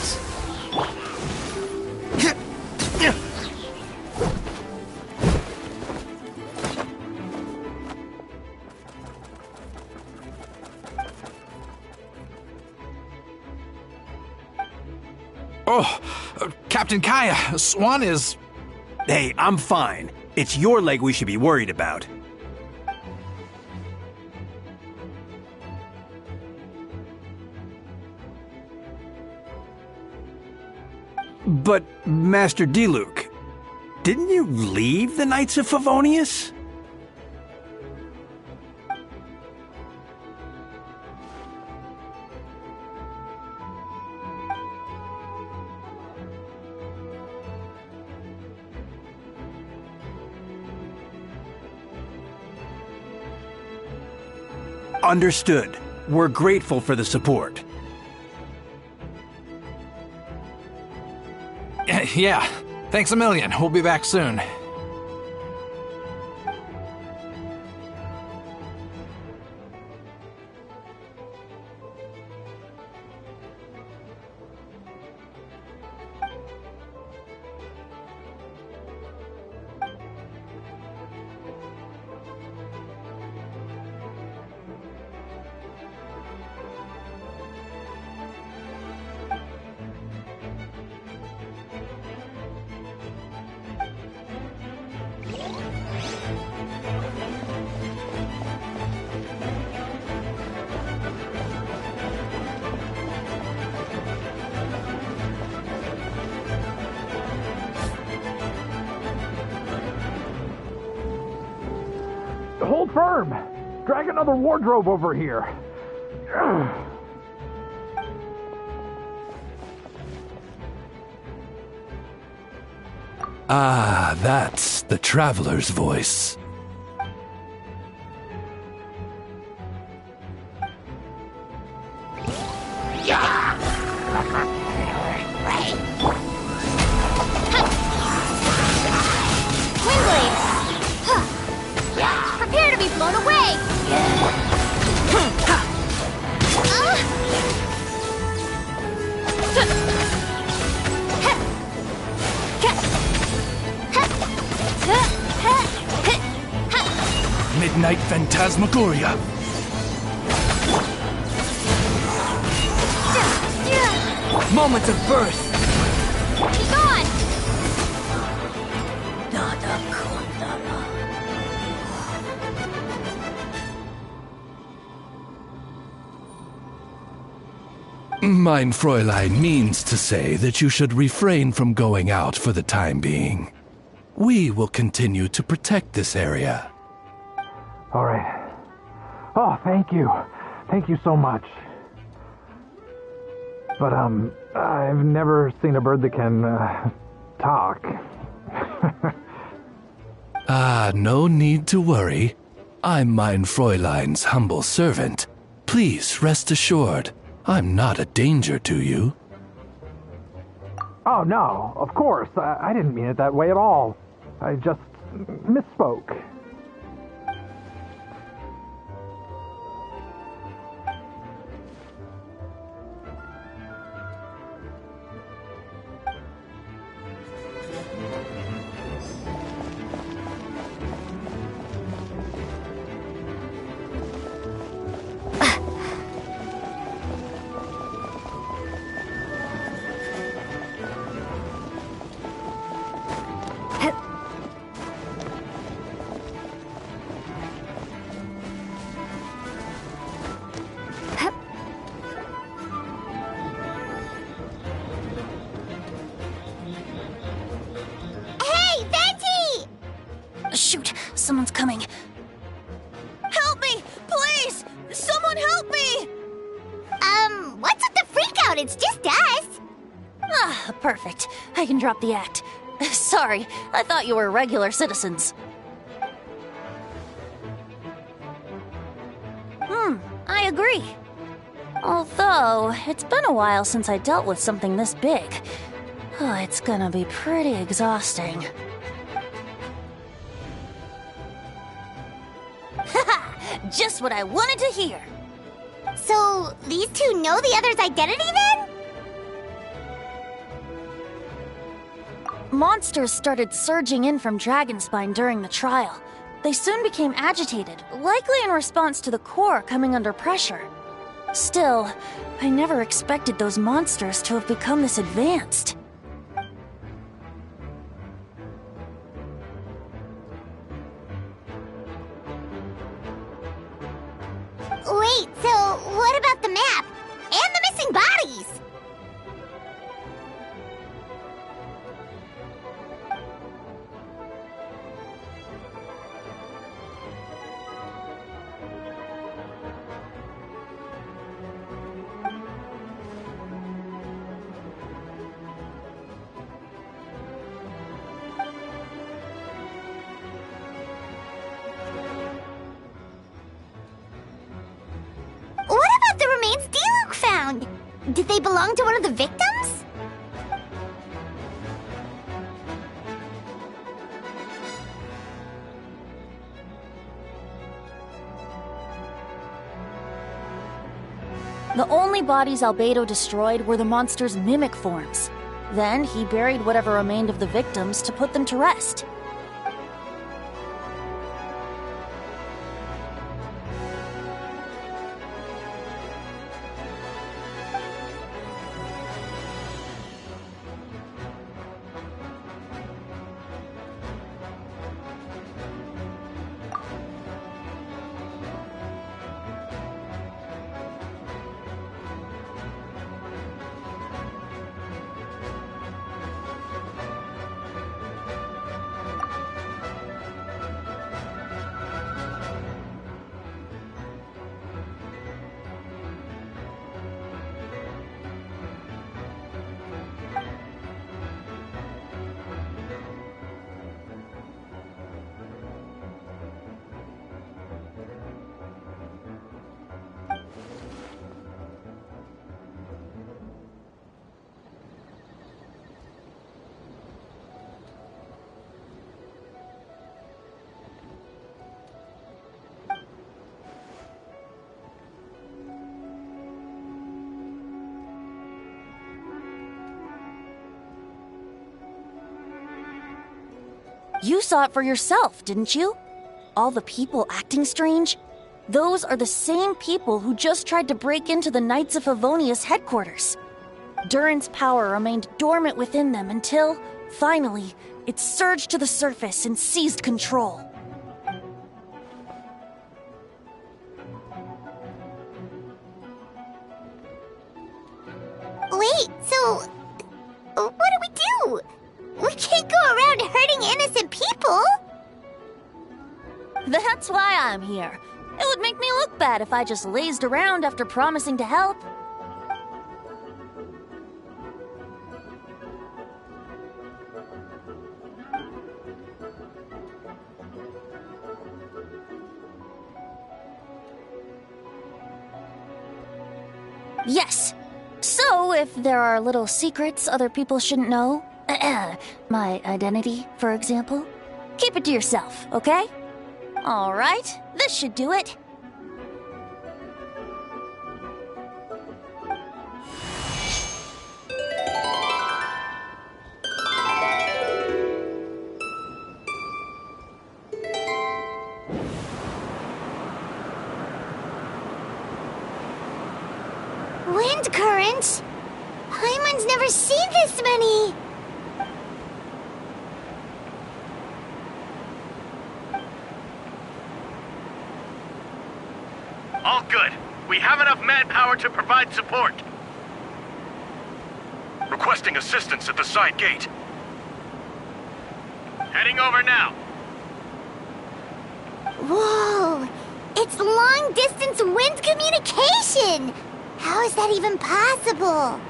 Oh, Captain Kaya, Swan is... Hey, I'm fine. It's your leg we should be worried about. But, Master Diluc, didn't you leave the Knights of Favonius? Understood. We're grateful for the support. Yeah, thanks a million. We'll be back soon. Hold firm! Drag another wardrobe over here. Ah, that's the traveler's voice. Prepare to be blown away! Midnight Phantasmagoria. Moment of birth. Be gone! Mein Fräulein means to say that you should refrain from going out for the time being. We will continue to protect this area. All right. Oh, thank you. Thank you so much. But, I've never seen a bird that can, talk. Ah, no need to worry. I'm Mein Fräulein's humble servant. Please rest assured, I'm not a danger to you. Oh, no, of course. I didn't mean it that way at all. I just misspoke. Shoot, someone's coming. Help me! Please! Someone help me! What's with the freak out? It's just us. Ah, perfect. I can drop the act. Sorry, I thought you were regular citizens. I agree. Although, it's been a while since I dealt with something this big. Oh, it's gonna be pretty exhausting. Haha! Just what I wanted to hear! So, these two know the other's identity then? Monsters started surging in from Dragonspine during the trial. They soon became agitated, likely in response to the core coming under pressure. Still, I never expected those monsters to have become this advanced. Wait, so what about the map? And the missing bodies? What about the remains D-Luke found? Did they belong to one of the victims? The only bodies Albedo destroyed were the monster's mimic forms. Then he buried whatever remained of the victims to put them to rest. You saw it for yourself, didn't you? All the people acting strange? Those are the same people who just tried to break into the Knights of Favonius headquarters. Durin's power remained dormant within them until, finally, it surged to the surface and seized control. Wait, so what do we do? We can't go around hurting innocent people! That's why I'm here. It would make me look bad if I just lazed around after promising to help. Yes. So, if there are little secrets other people shouldn't know, my identity, for example, keep it to yourself, okay? All right, this should do it. Wind currents? Paimon's never seen this many! All good. We have enough manpower to provide support. Requesting assistance at the side gate. Heading over now. Whoa! It's long-distance wind communication! How is that even possible?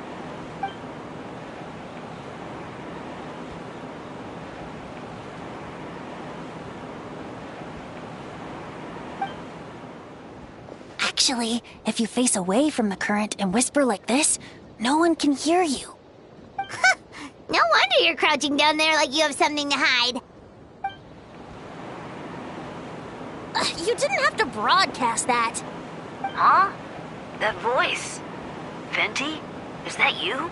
Actually, if you face away from the current and whisper like this, no one can hear you. No wonder you're crouching down there like you have something to hide. You didn't have to broadcast that. Huh? That voice? Venti? Is that you?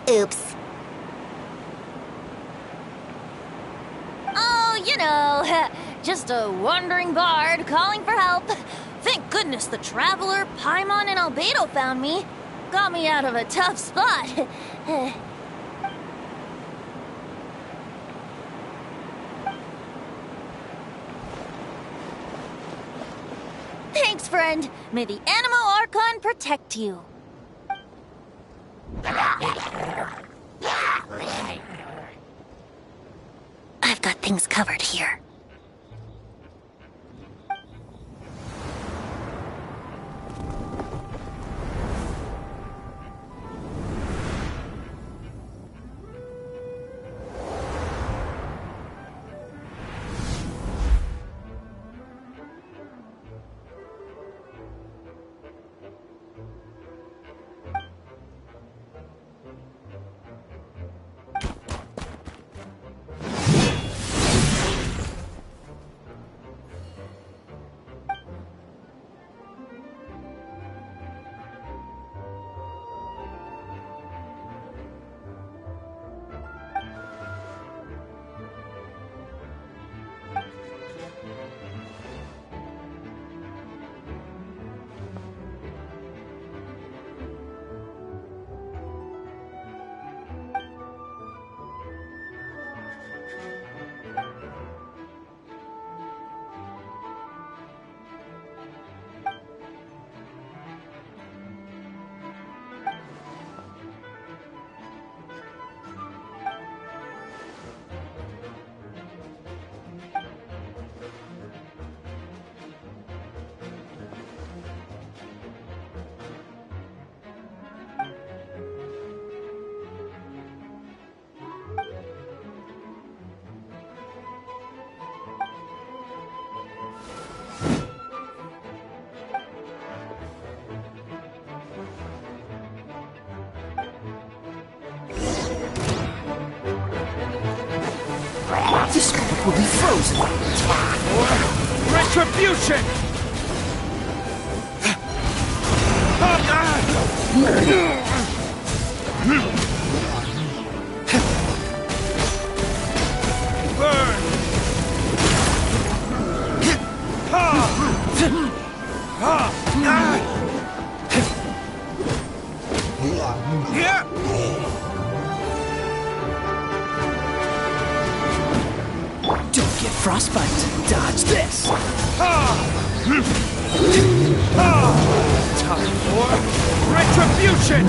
Oops. Oh, you know, just a wandering bard calling for help. Thank goodness the Traveler, Paimon, and Albedo found me. Got me out of a tough spot. Thanks, friend. May the Animo Archon protect you. I've got things covered here. This world will be frozen. Time for retribution! Burn! Don't get frostbite. Dodge this. Time for retribution!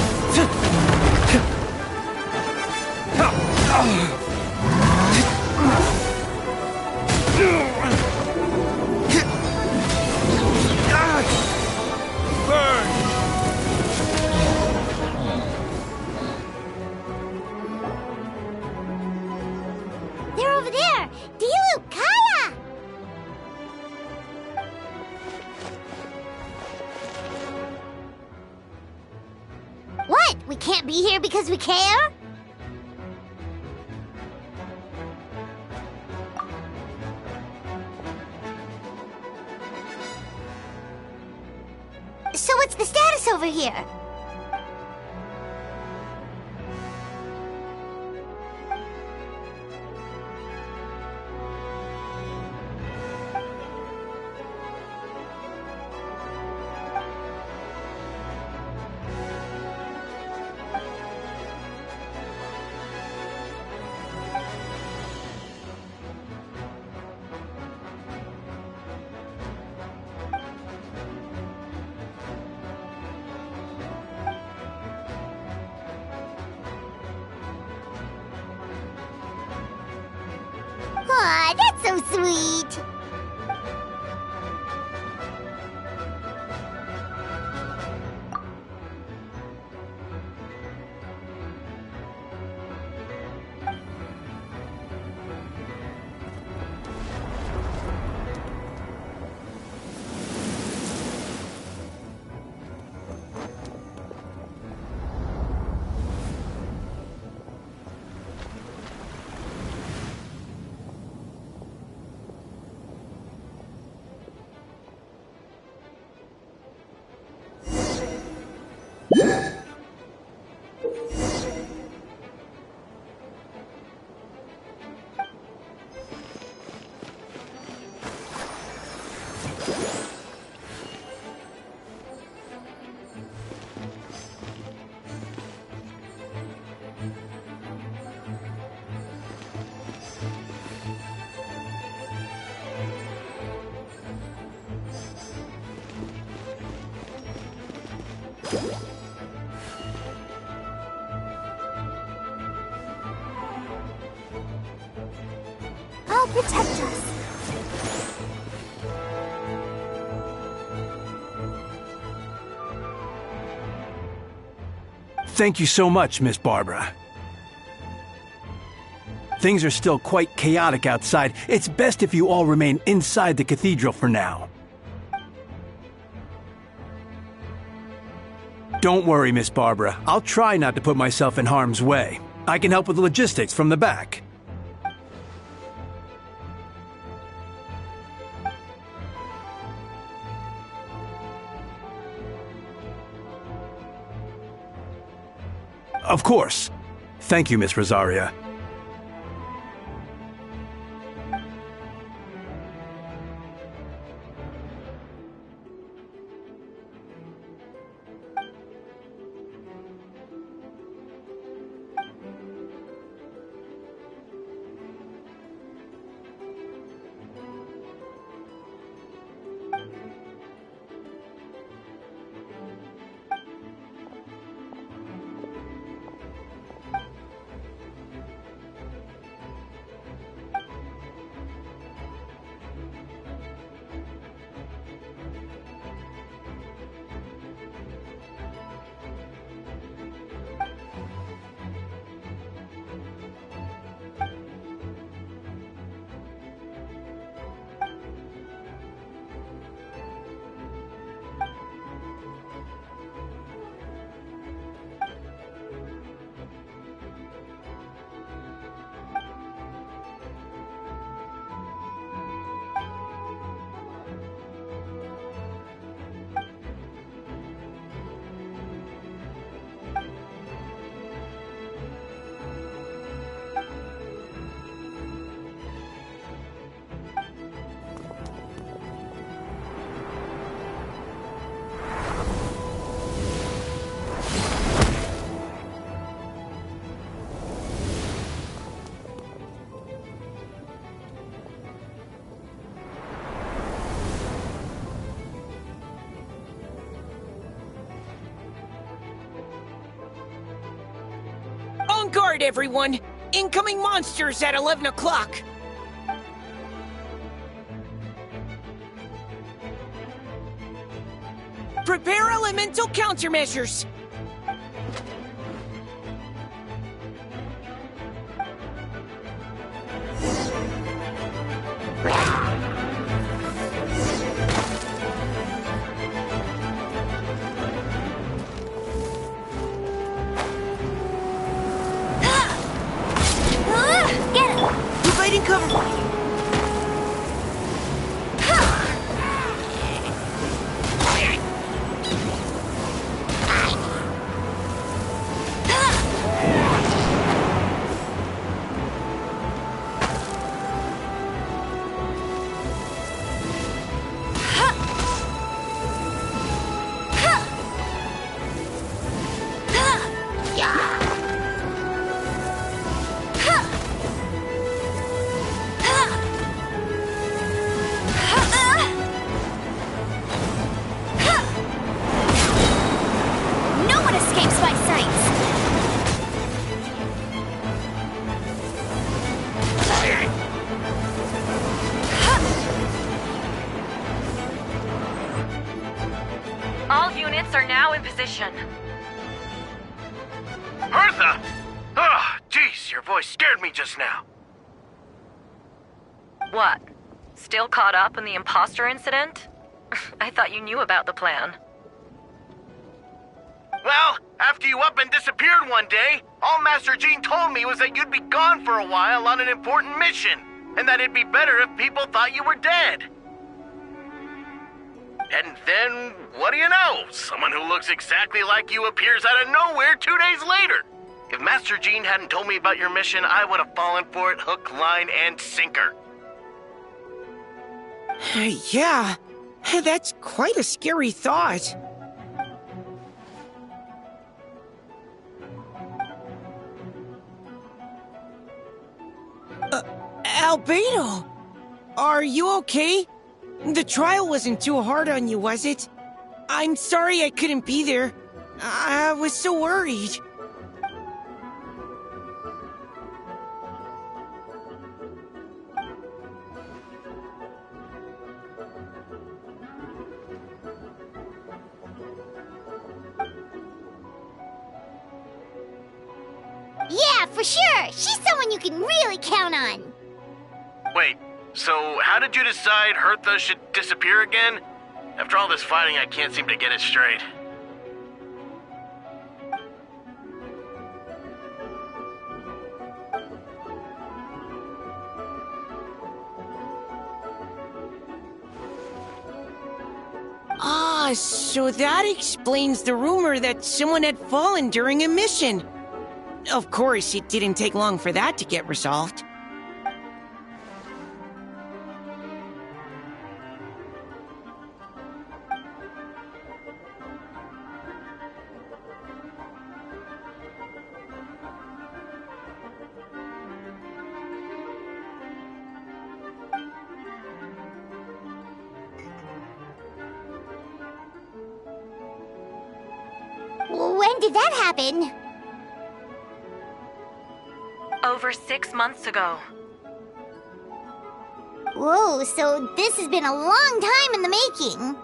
Burn! They're over there! Dilu, Kaya! What? We can't be here because we care? So what's the status over here? Aw, that's so sweet! I'll protect us. Thank you so much, Miss Barbara. Things are still quite chaotic outside. It's best if you all remain inside the cathedral for now. Don't worry, Miss Barbara. I'll try not to put myself in harm's way. I can help with the logistics from the back. Of course. Thank you, Miss Rosaria. On guard, everyone! Incoming monsters at 11 o'clock! Prepare elemental countermeasures! Providing cover. All units are now in position. Bertha! Ah, jeez, your voice scared me just now. What? Still caught up in the imposter incident? I thought you knew about the plan. Well, after you up and disappeared one day, all Master Jean told me was that you'd be gone for a while on an important mission, and that it'd be better if people thought you were dead. And then, what do you know? Someone who looks exactly like you appears out of nowhere 2 days later. If Master Jean hadn't told me about your mission, I would have fallen for it hook, line, and sinker. Yeah, that's quite a scary thought. Albedo! Are you okay? The trial wasn't too hard on you, was it? I'm sorry I couldn't be there. I was so worried. Yeah, for sure. She's someone you can really count on. Wait, so how did you decide Hertha should disappear again? After all this fighting, I can't seem to get it straight. Ah, so that explains the rumor that someone had fallen during a mission. Of course, it didn't take long for that to get resolved. When did that happen? Over 6 months ago. Whoa, so this has been a long time in the making.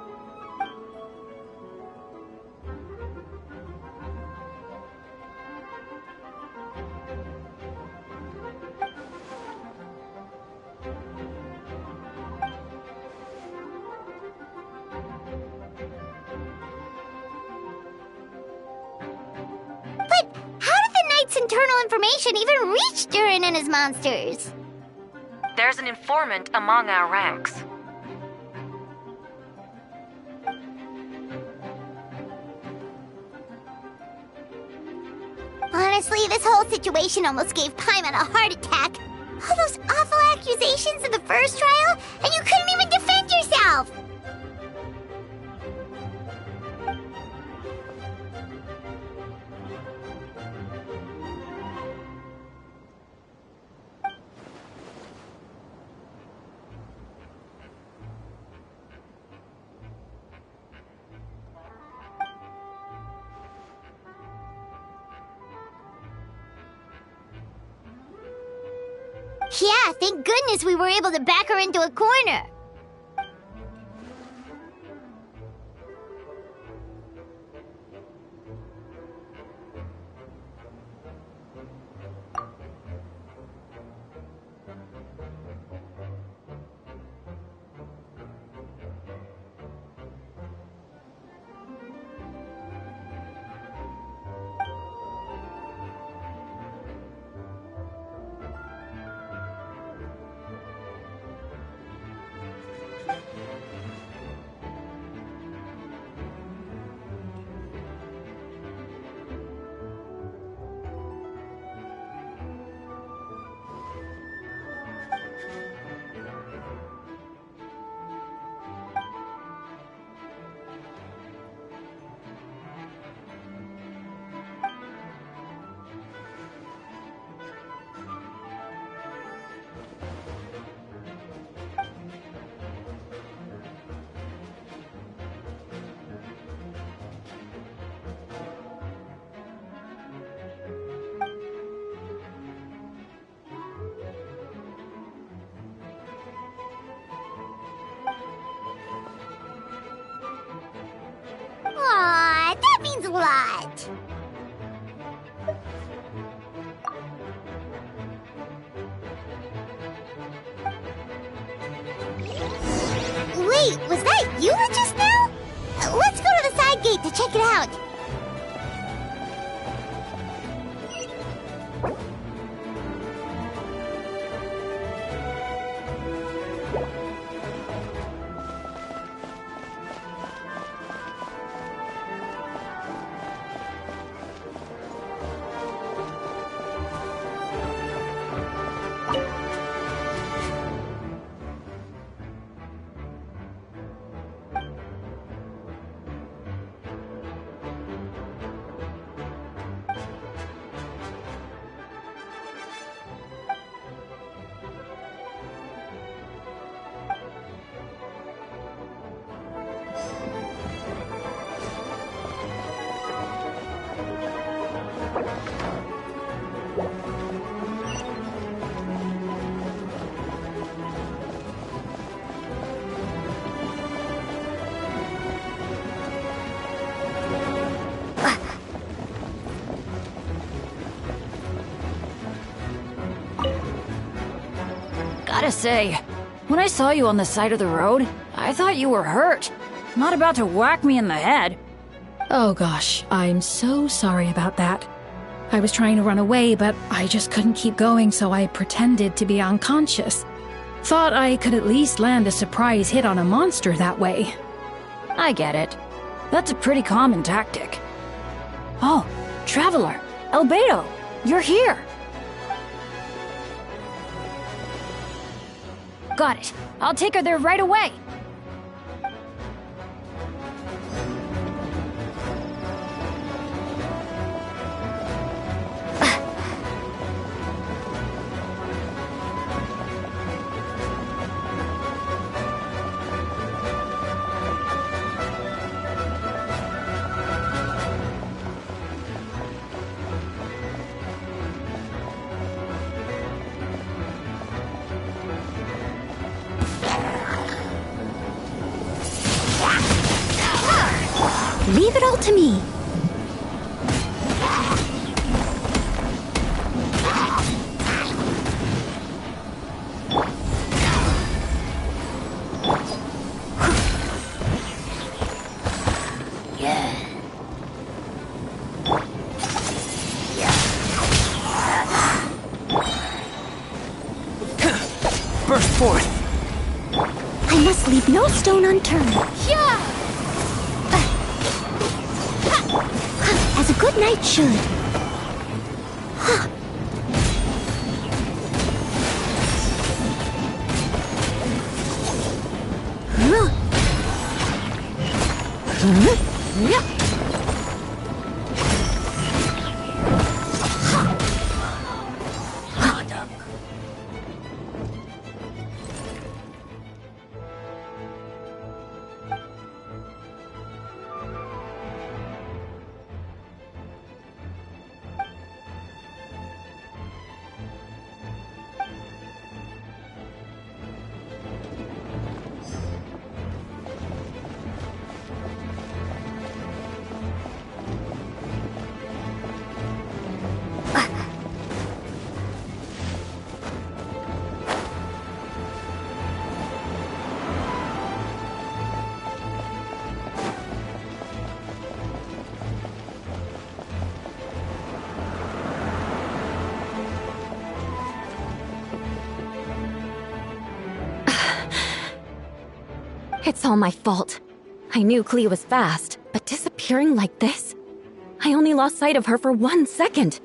But how did the Knight's internal information even reach Durin and his monsters? There's an informant among our ranks. Honestly, this whole situation almost gave Paimon a heart attack. All those awful accusations in the first trial, and you couldn't even defend yourself! Yeah, thank goodness we were able to back her into a corner. Aw, that means a lot. Wait, was that you just now? Let's go to the side gate to check it out. Gotta say, when I saw you on the side of the road, I thought you were hurt. Not about to whack me in the head. Oh gosh, I'm so sorry about that. I was trying to run away, but I just couldn't keep going, so I pretended to be unconscious. Thought I could at least land a surprise hit on a monster that way. I get it. That's a pretty common tactic. Oh, Traveler, Albedo, you're here. Got it. I'll take her there right away. Leave it all to me. Burst forth. I must leave no stone unturned. Yeah! As a good knight should. It's all my fault. I knew Clea was fast, but disappearing like this? I only lost sight of her for 1 second.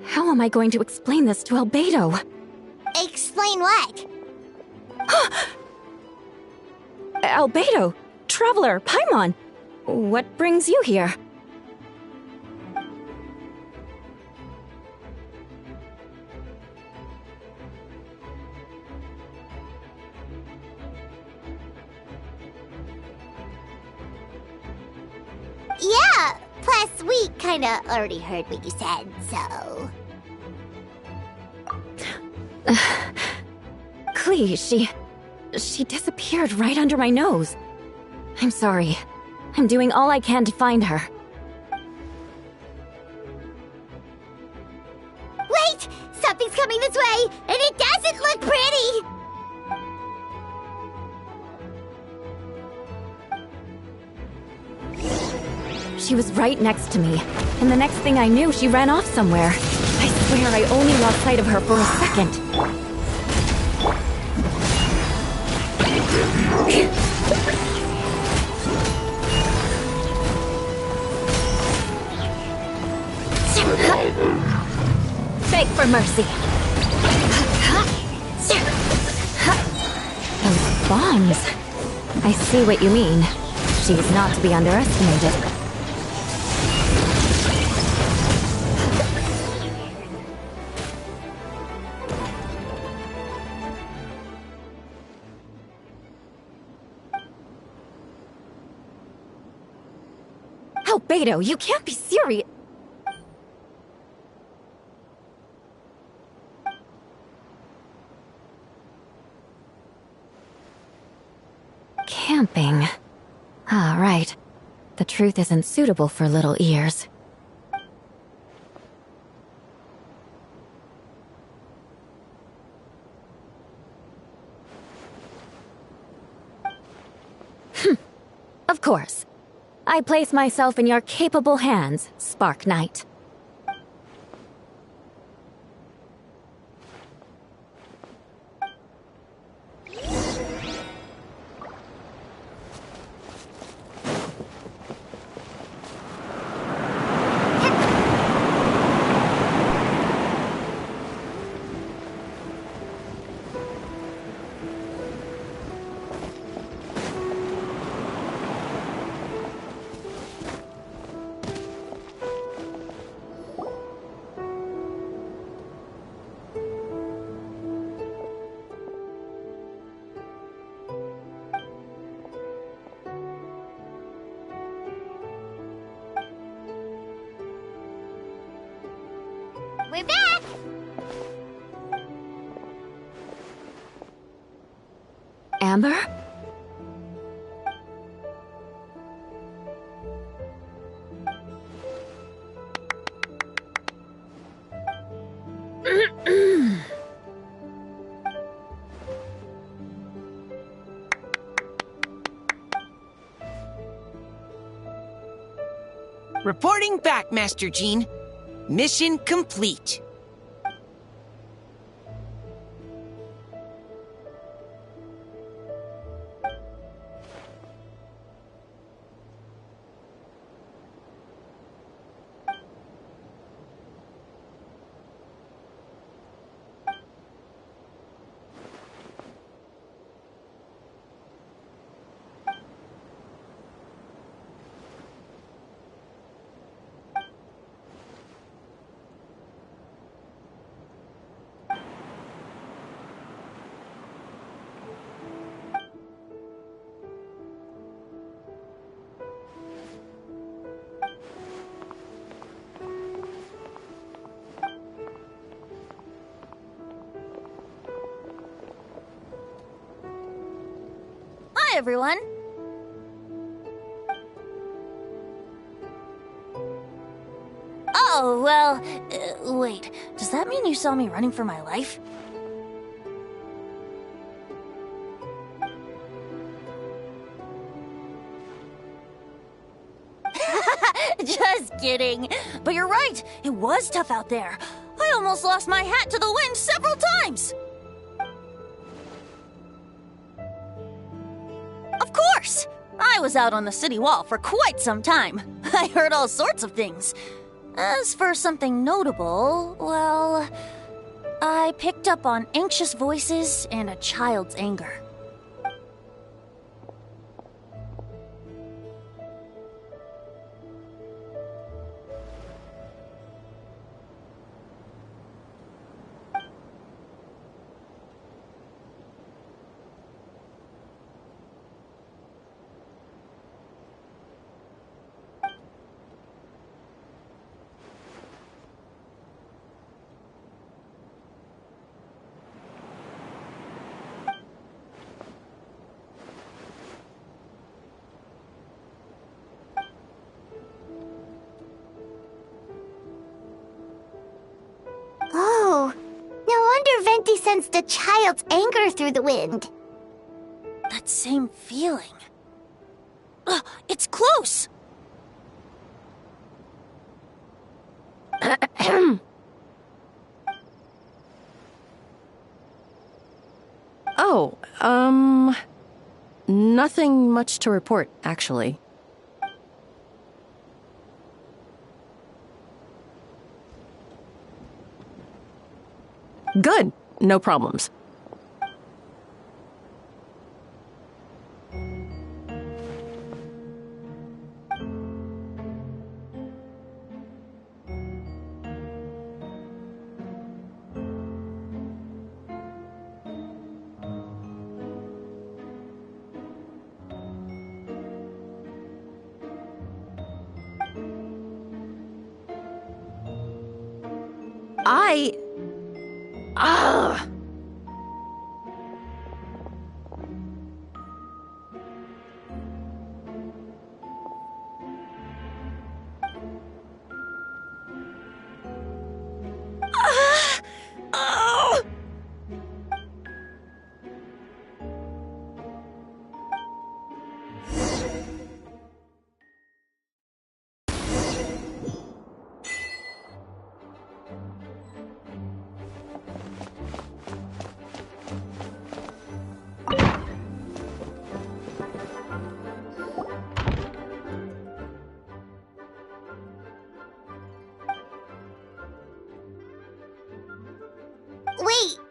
How am I going to explain this to Albedo? Explain what? Albedo! Traveler! Paimon! What brings you here? Yeah, plus we kinda already heard what you said, so... Clea, she disappeared right under my nose. I'm sorry. I'm doing all I can to find her. Wait! Something's coming this way, and it doesn't look pretty! She was right next to me, and the next thing I knew, she ran off somewhere. I swear I only lost sight of her for a second. Beg for mercy. Those bombs. I see what you mean. She's not to be underestimated. Albedo, you can't be serious. Camping. Ah, right. The truth isn't suitable for little ears. Of course. I place myself in your capable hands, Spark Knight. We're back! Amber? Reporting back, Master Jean. Mission complete. Hi, everyone. Oh, well, wait. Does that mean you saw me running for my life? Just kidding. But you're right. It was tough out there. I almost lost my hat to the wind several times. Of course! I was out on the city wall for quite some time. I heard all sorts of things. As for something notable, well, I picked up on anxious voices and a child's anger. Oh, no wonder Venti sensed a child's anger through the wind. That same feeling. It's close! Oh, nothing much to report, actually. Good. No problems.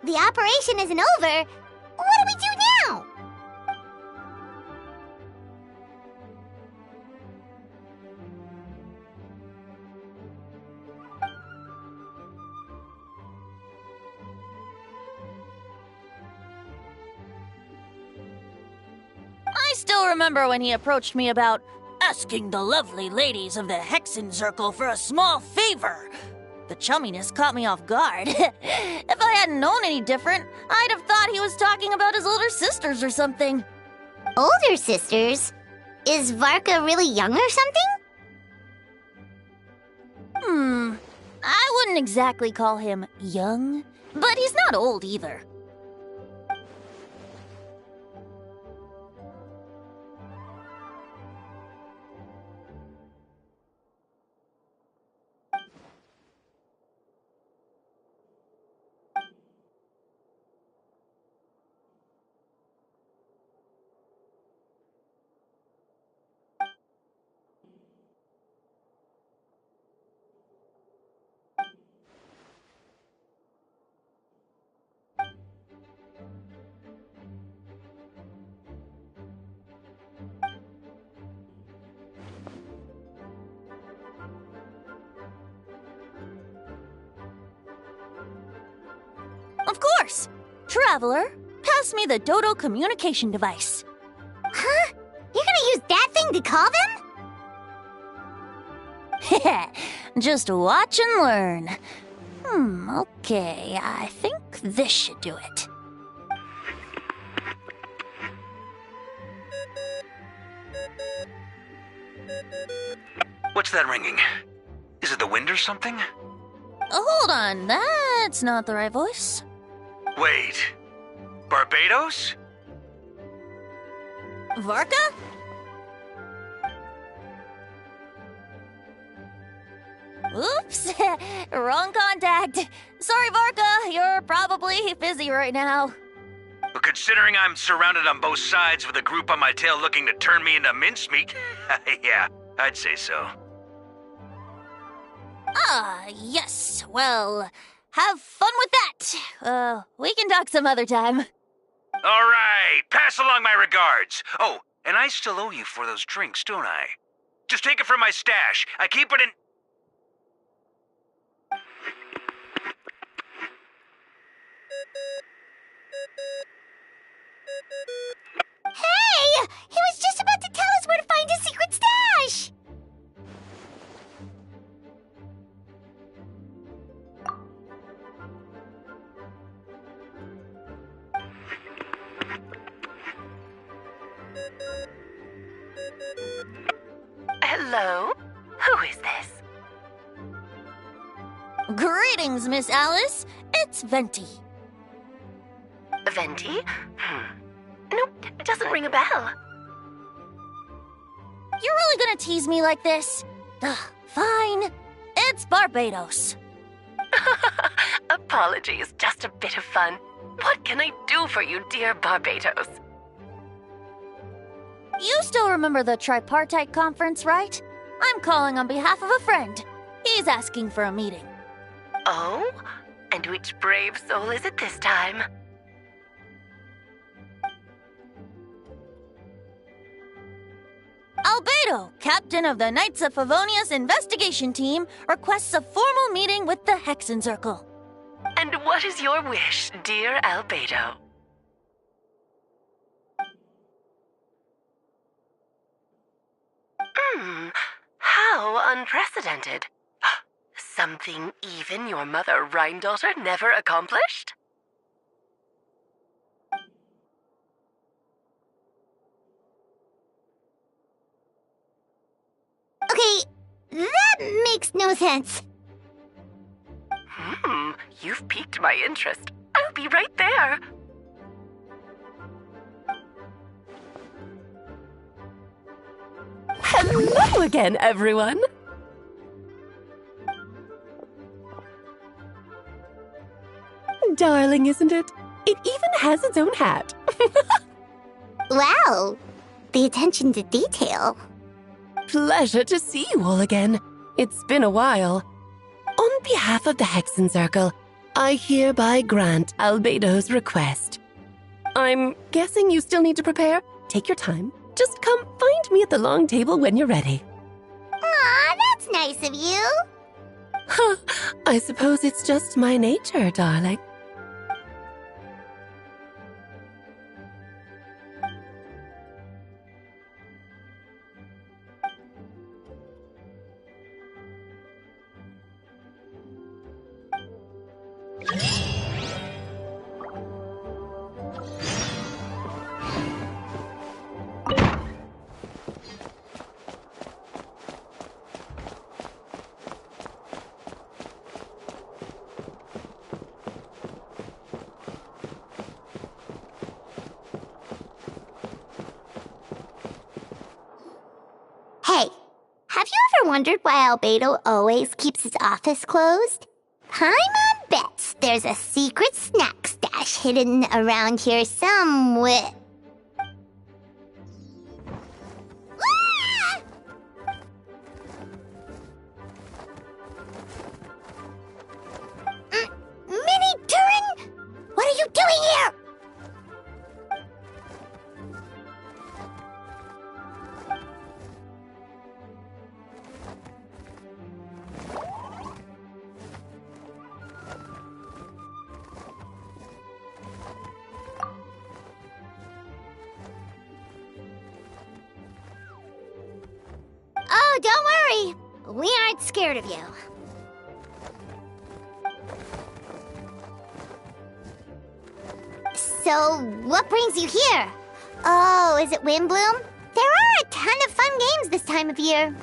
the operation isn't over, what do we do now? I still remember when he approached me about asking the lovely ladies of the Hexen Circle for a small favor. The chumminess caught me off guard. If I hadn't known any different, I'd have thought he was talking about his older sisters or something. Older sisters? Is Varka really young or something? I wouldn't exactly call him young, but he's not old either. Of course! Traveler, pass me the Dodo communication device. Huh? You're gonna use that thing to call them? Just watch and learn. Okay, I think this should do it. What's that ringing? Is it the wind or something? Hold on, that's not the right voice. Wait. Barbados? Varka? Oops, wrong contact. Sorry, Varka, you're probably busy right now. But considering I'm surrounded on both sides with a group on my tail looking to turn me into mincemeat, yeah, I'd say so. Yes. Well, have fun with that. We can talk some other time. All right, pass along my regards. Oh, and I still owe you for those drinks, don't I? Just take it from my stash. I keep it in... Hey! He was just about to tell us where to find his secret stash! Hello? Who is this? Greetings, Miss Alice. It's Venti. Venti? Nope, it doesn't ring a bell. You're really gonna tease me like this? Fine. It's Barbados. Apologies, just a bit of fun. What can I do for you, dear Barbados? You still remember the tripartite conference, right? I'm calling on behalf of a friend. He's asking for a meeting. Oh? And which brave soul is it this time? Albedo, captain of the Knights of Favonia's investigation team, requests a formal meeting with the Hexen Circle. And what is your wish, dear Albedo? How unprecedented. Something even your mother Rhine-daughter never accomplished? Okay, that makes no sense. You've piqued my interest. I'll be right there. Hello again, everyone. Darling, isn't it? It even has its own hat. Wow, the attention to detail. Pleasure to see you all again. It's been a while. On behalf of the Hexen Circle, I hereby grant Albedo's request. I'm guessing you still need to prepare? Take your time. Just come find me at the long table when you're ready. Aw, that's nice of you. Huh, I suppose it's just my nature, darling. Hey, have you ever wondered why Albedo always keeps his office closed? Paimon bets there's a secret snack stash hidden around here somewhere. Ah! Mini Turin? What are you doing here? Oh, don't worry. We aren't scared of you. So, what brings you here? Oh, is it Windbloom? There are a ton of fun games this time of year.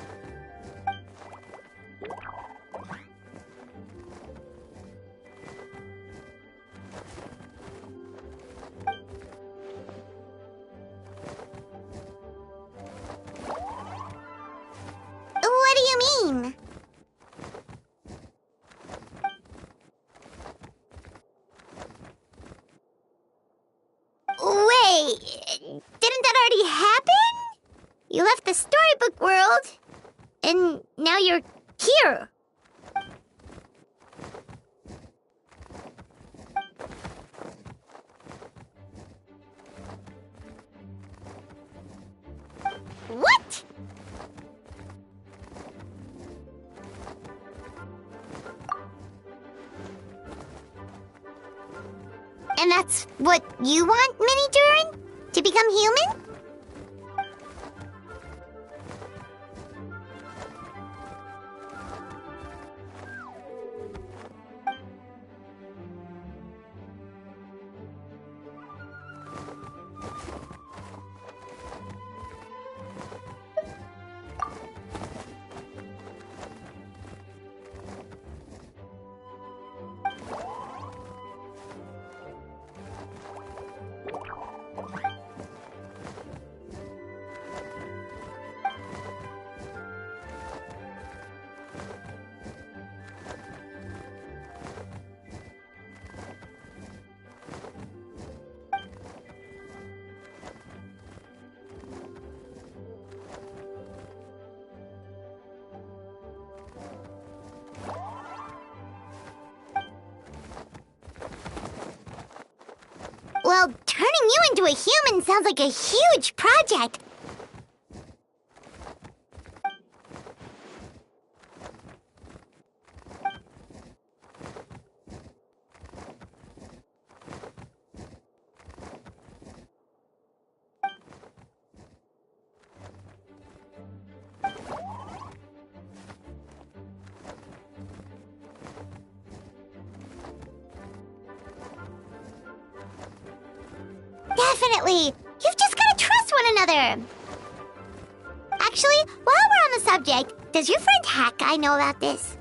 What do you mean? Wait, didn't that already happen? You left the storybook world, and now you're here. What? And that's what you want, Mini Durin? To become human? Well, turning you into a human sounds like a huge project. Definitely! You've just gotta trust one another! Actually, while we're on the subject, does your friend Hack-Eye know about this?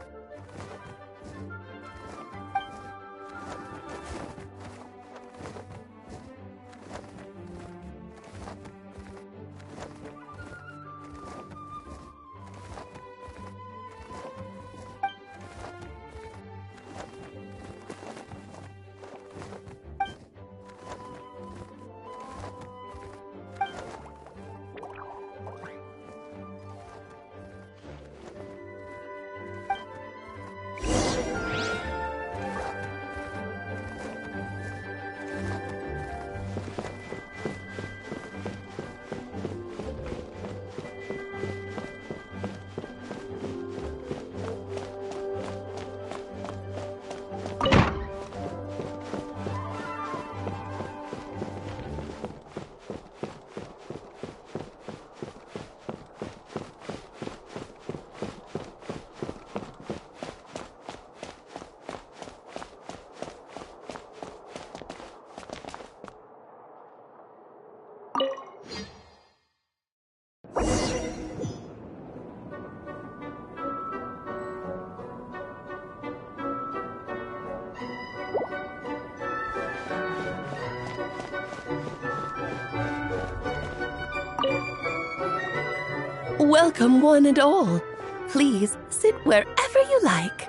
Welcome, one and all. Please sit wherever you like.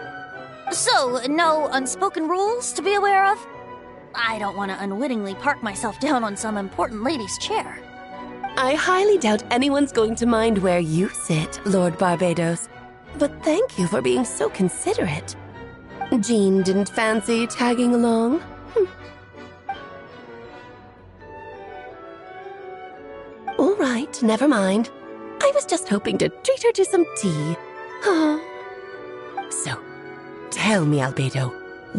So, no unspoken rules to be aware of? I don't want to unwittingly park myself down on some important lady's chair. I highly doubt anyone's going to mind where you sit, Lord Barbados. But thank you for being so considerate. Jean didn't fancy tagging along? All right, never mind. I was just hoping to treat her to some tea. So, tell me, Albedo,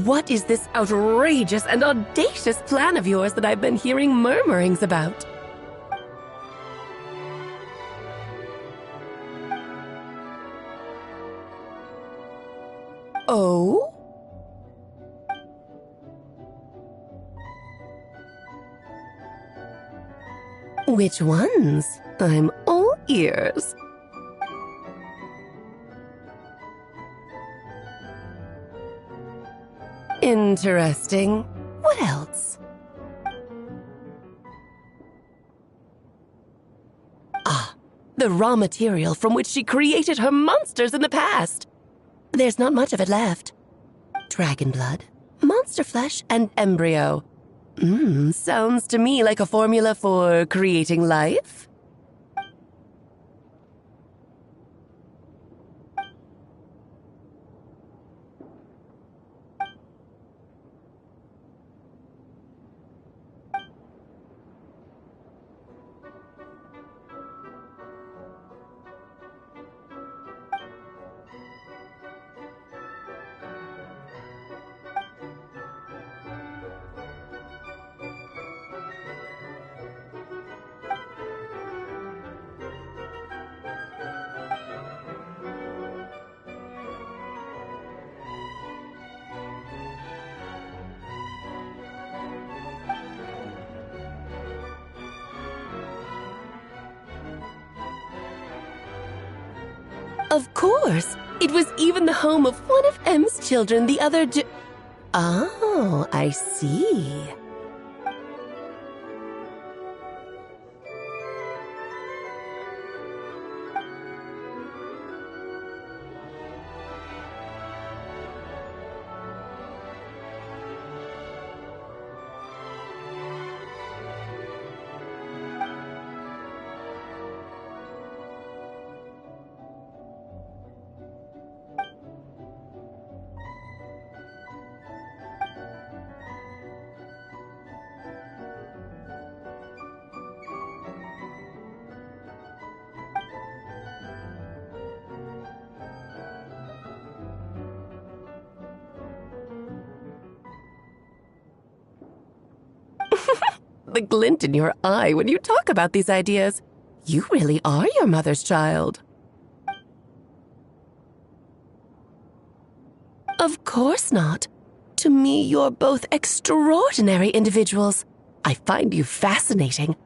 what is this outrageous and audacious plan of yours that I've been hearing murmurings about? Oh? Which ones? I'm all ears. Interesting. What else? Ah, the raw material from which she created her monsters in the past. There's not much of it left. Dragon blood, monster flesh, and embryo. Sounds to me like a formula for creating life. Of course! It was even the home of one of M's children the other day. Oh, I see. The glint in your eye when you talk about these ideas. You really are your mother's child. Of course not. To me, you're both extraordinary individuals. I find you fascinating.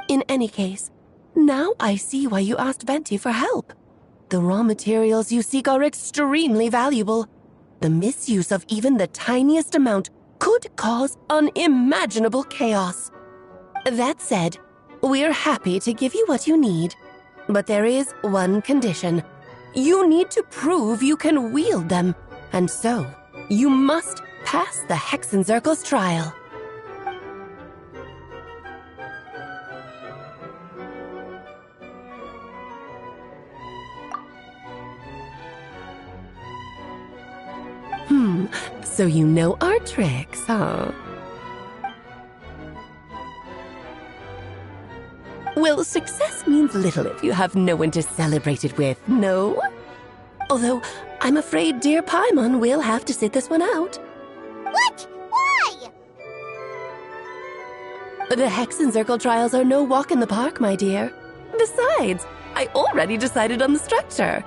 In any case, now I see why you asked Venti for help. The raw materials you seek are extremely valuable. The misuse of even the tiniest amount could cause unimaginable chaos. That said, we're happy to give you what you need. But there is one condition. You need to prove you can wield them. And so, you must pass the Hexencircle's trial. So you know our tricks, huh? Well, success means little if you have no one to celebrate it with, no? Although, I'm afraid dear Paimon will have to sit this one out. What? Why? The Hexencircle trials are no walk in the park, my dear. Besides, I already decided on the structure.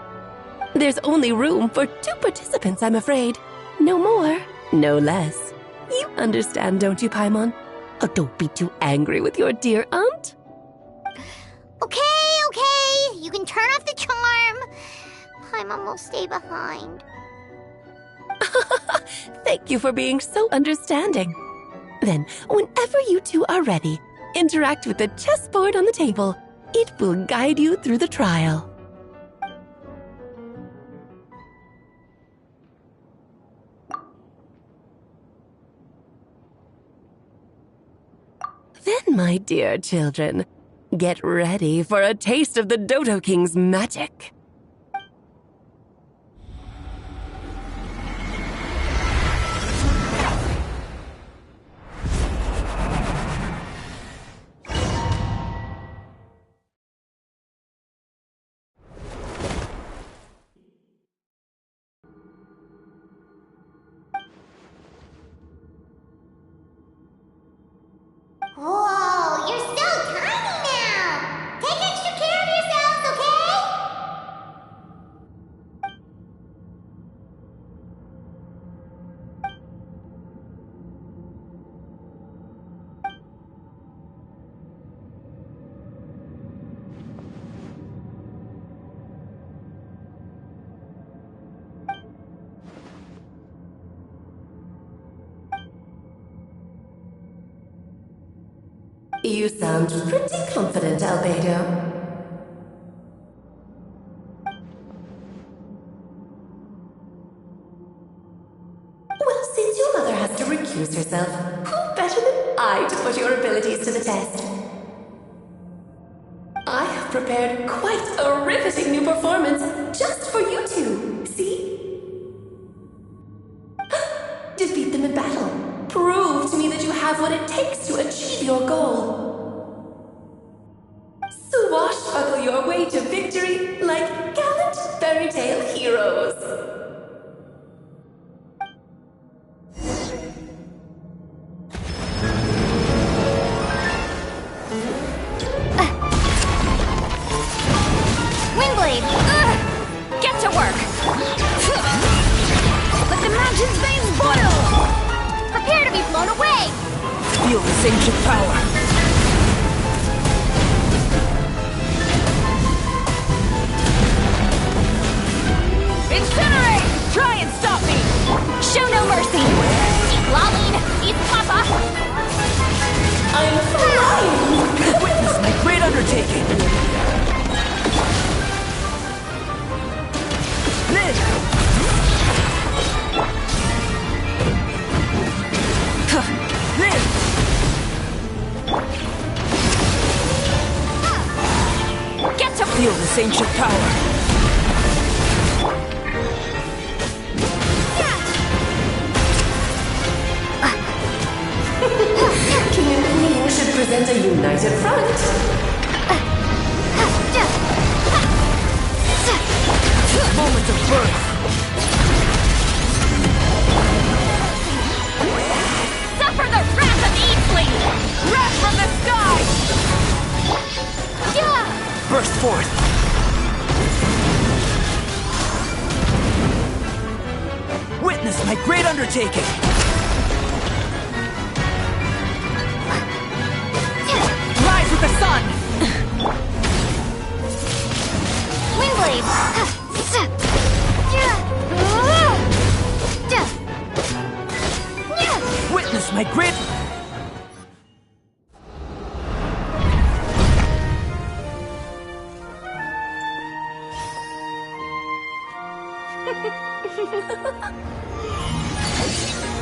There's only room for 2 participants, I'm afraid. No more, no less. You understand, don't you, Paimon? Oh, don't be too angry with your dear aunt. Okay. You can turn off the charm. Paimon will stay behind. Thank you for being so understanding. Then, whenever you two are ready, interact with the chessboard on the table. It will guide you through the trial. Then, my dear children, get ready for a taste of the Dodo King's magic. Whoa, you're so tiny now! Take extra care of yourselves, okay? You sound pretty confident, Albedo. Well, since your mother has to recuse herself, who better than I to put your abilities to the test? I have prepared quite a riveting new performance just for you two. See? Defeat them in battle. Prove to me that you have what it takes to achieve your goal. Swashbuckle your way to victory like gallant fairy tale heroes. Windblade! Get to work! Let the mountain's veins boil! Prepare to be blown away! Feel this ancient power. Incinerate! Try and stop me! Show no mercy! Eat Lolline! Eat Papa! I'm flying! Witness my great undertaking. Live! Live! Get to Feel this ancient power. King and Queen should present a united front. Moment of birth. suffer the wrath of Eastling! Wrath from the sky! Burst forth. Witness my great undertaking. Rise with the sun. Windblade! Witness my great...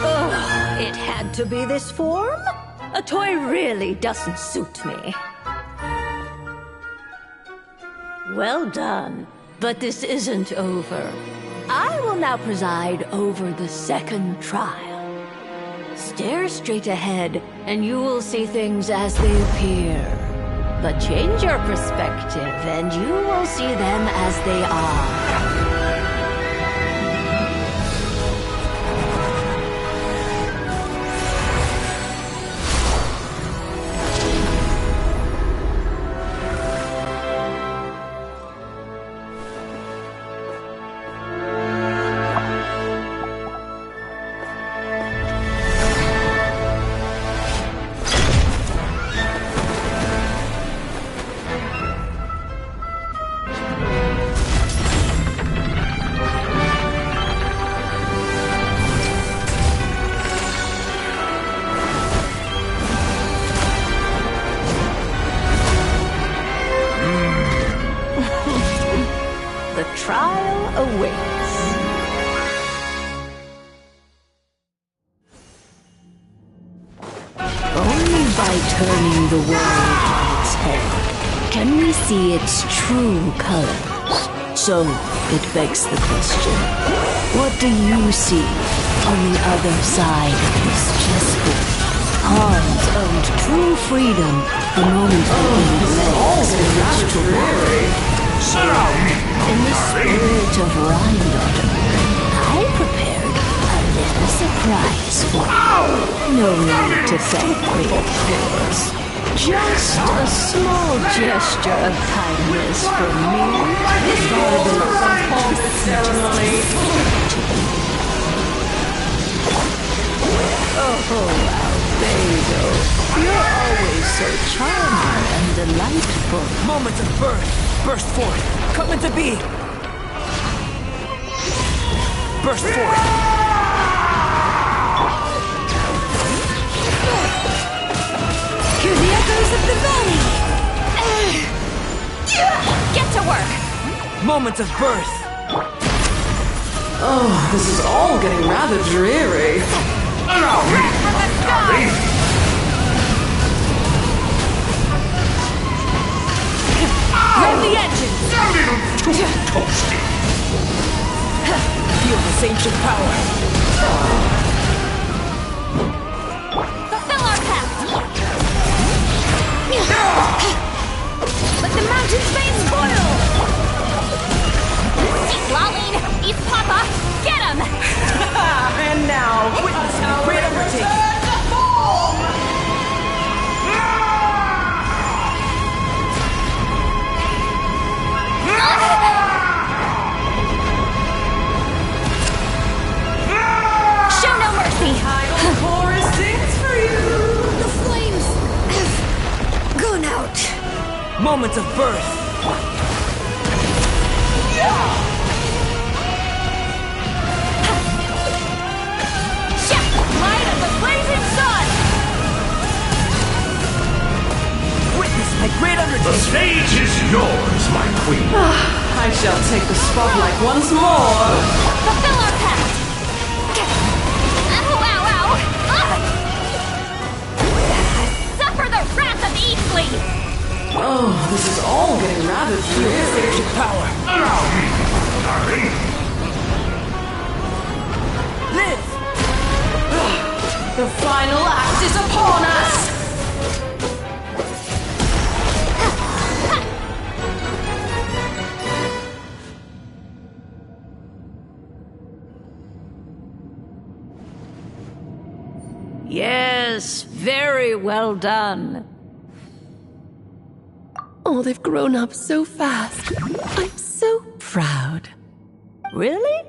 Ugh, it had to be this form? A toy really doesn't suit me. Well done, but this isn't over. I will now preside over the second trial. Stare straight ahead, and you will see things as they appear. But change your perspective, and you will see them as they are. turning the world on its head, can we see its true colors? So, it begs the question, what do you see on the other side of this chessboard? Hans owned true freedom the moment he gave legs for his dreary. So, in the spirit of Rhine-daughter, I prepared a little surprise for you. No need to thank me, of course. Just a small gesture of kindness from me. This barbell ceremony. Oh, Albedo, you're always so charming and delightful. Moments of birth, burst forth, come into being. Burst forth. Hear the echoes of the valley! Get to work! Moments of birth. Oh, this is all getting rather dreary. Rev the engine! Too toasty. Feel this ancient power. Fulfill our pact! Let the mountains may spoil! Eat Lolline! Eat Papa! Get him! And now, witness my great undertaking. Show no mercy! Idle chorus sings for you. The flames have gone out. Moments of birth. Light of the blazing sun! Witness my great undertaking. The stage is yours, my queen. I shall take the spotlight once more. Fulfill our pact! Ow, ow, ow! Suffer the wrath of Eastleigh! Oh, this is all getting rather dreary. Ancient power. Allow me, darling. Live! The final act is upon us. Yes, very well done. Oh, they've grown up so fast. I'm so proud. Really?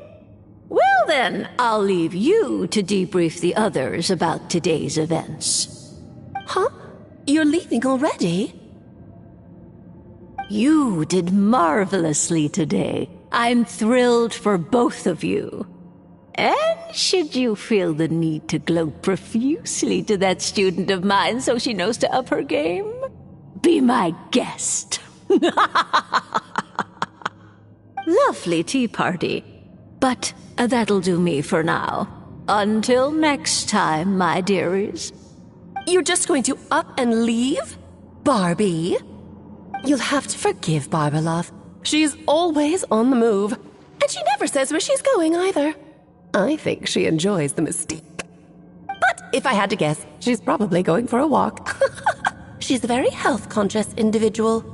Well then, I'll leave you to debrief the others about today's events. Huh? You're leaving already? You did marvelously today. I'm thrilled for both of you. And should you feel the need to gloat profusely to that student of mine so she knows to up her game, be my guest. Lovely tea party. But that'll do me for now. Until next time, my dearies. You're just going to up and leave? Barbie? You'll have to forgive Barbalov. She's always on the move. And she never says where she's going either. I think she enjoys the mystique. But if I had to guess, she's probably going for a walk. She's a very health-conscious individual.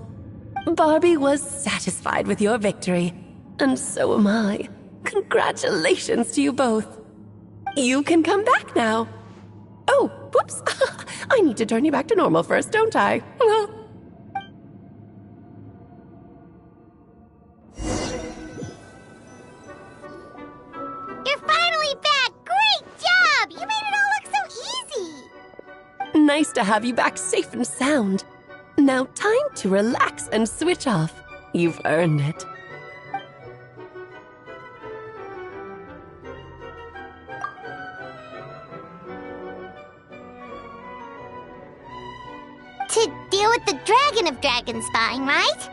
Barbie was satisfied with your victory. And so am I. Congratulations to you both. You can come back now. Oh, whoops. I need to turn you back to normal first, don't I? You're finally back! Great job! You made it all look so easy! Nice to have you back safe and sound. Now time to relax and switch off. You've earned it. To deal with the Dragon of Dragonspine, right?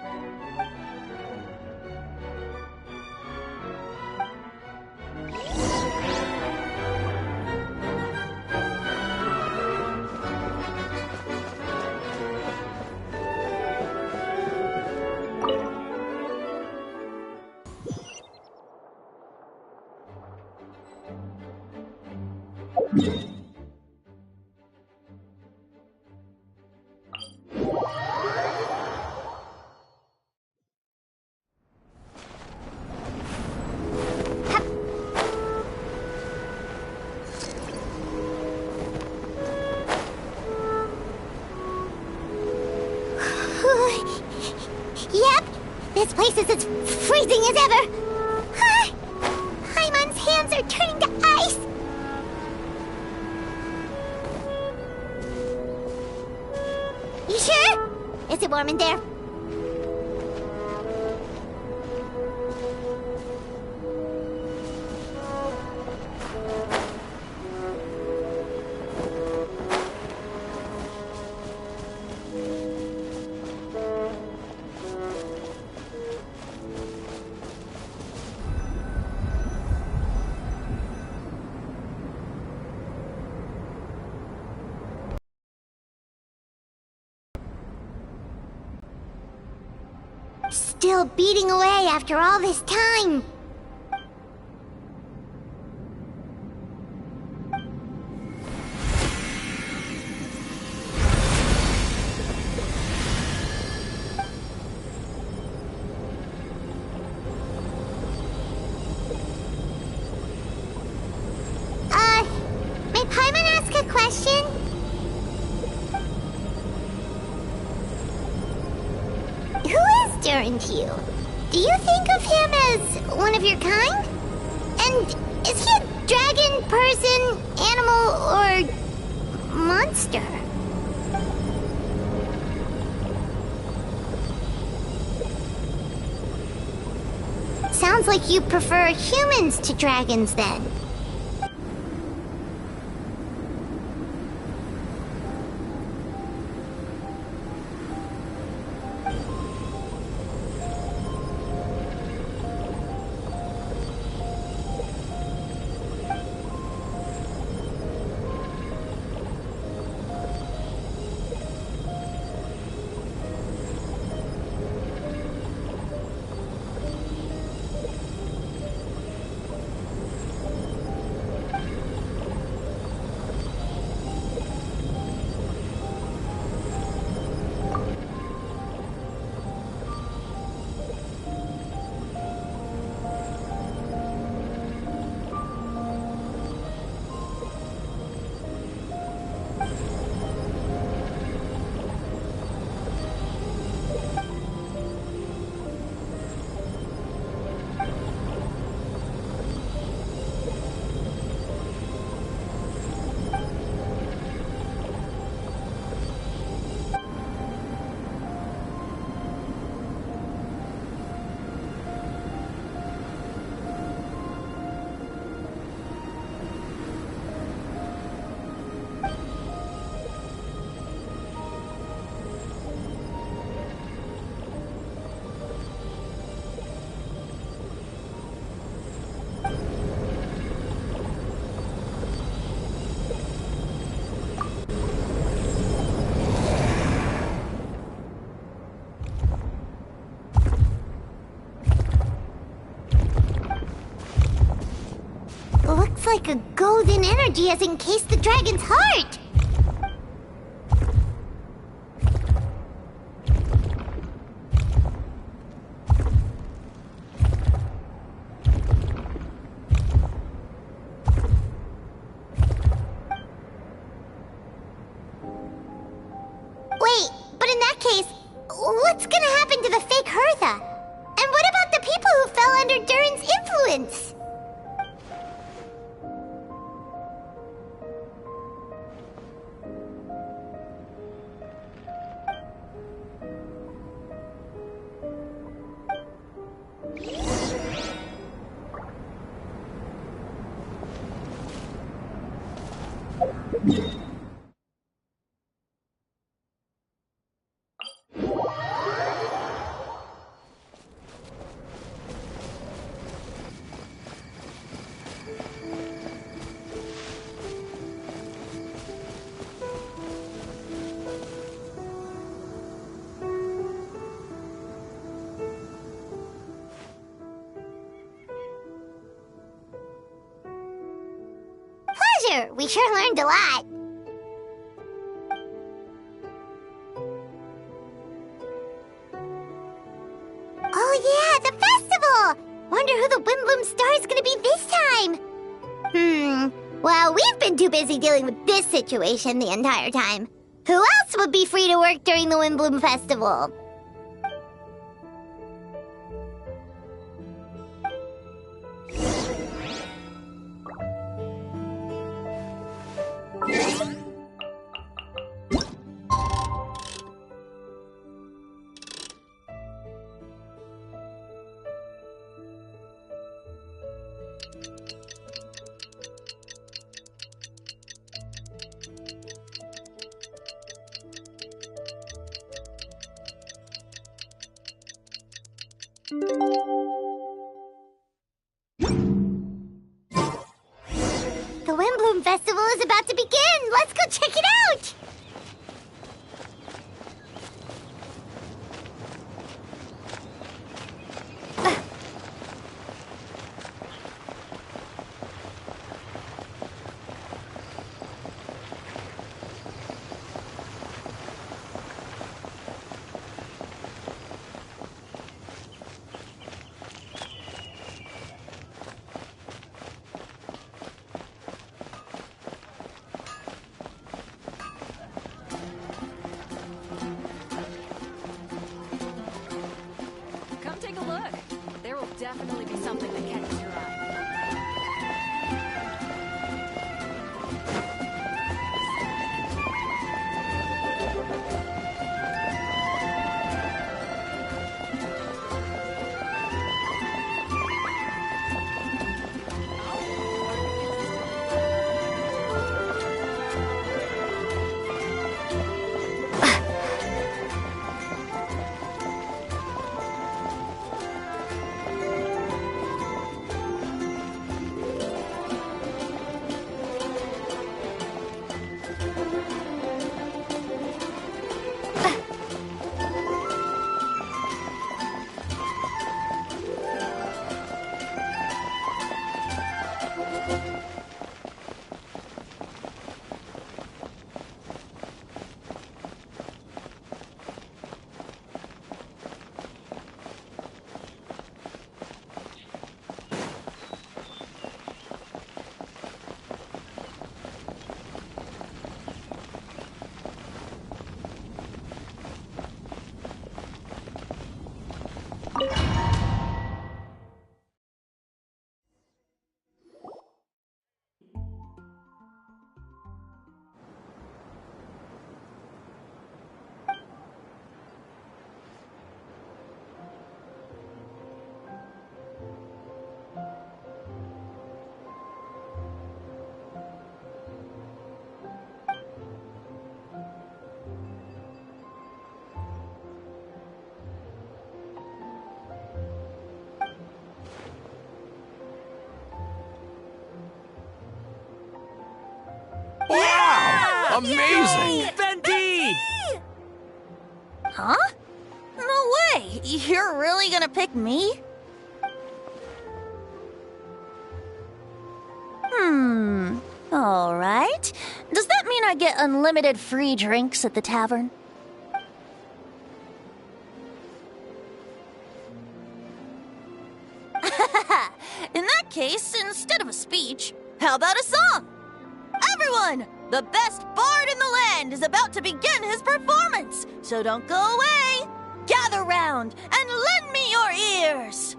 Yep, this place is as freezing as ever. Paimon's hands are turning to ice. You sure? Is it warm in there? Still beating away after all this time. May Paimon ask a question? Who is Durin to you? Do you think of him as one of your kind? And is he a dragon, person, animal, or monster? Sounds like you prefer humans to dragons then. Looks like a golden energy has encased the dragon's heart! Wait, but in that case, what's gonna happen to the fake Hertha? And what about the people who fell under Durin's influence? here. We sure learned a lot. Oh yeah, the festival! Wonder who the Windbloom Star is gonna be this time. Well, we've been too busy dealing with this situation the entire time. Who else would be free to work during the Windbloom Festival? The Windbloom Festival is about to begin! Let's go check it out! Come take a look. There will definitely be something that catches your eye. Wow! Amazing! Venti! Huh? No way! You're really gonna pick me? Alright. Does that mean I get unlimited free drinks at the tavern? In that case, instead of a speech, how about a song? Everyone! The best bard in the land is about to begin his performance, so don't go away! Gather round and lend me your ears!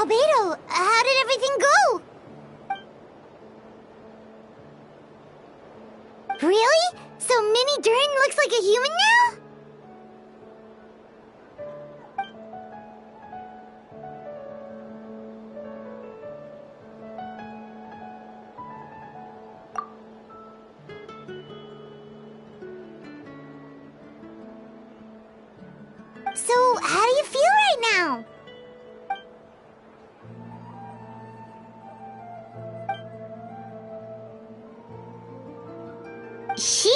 Albedo, how did everything go? Really? So Mini Durin looks like a human now? So, how do you feel right now? She?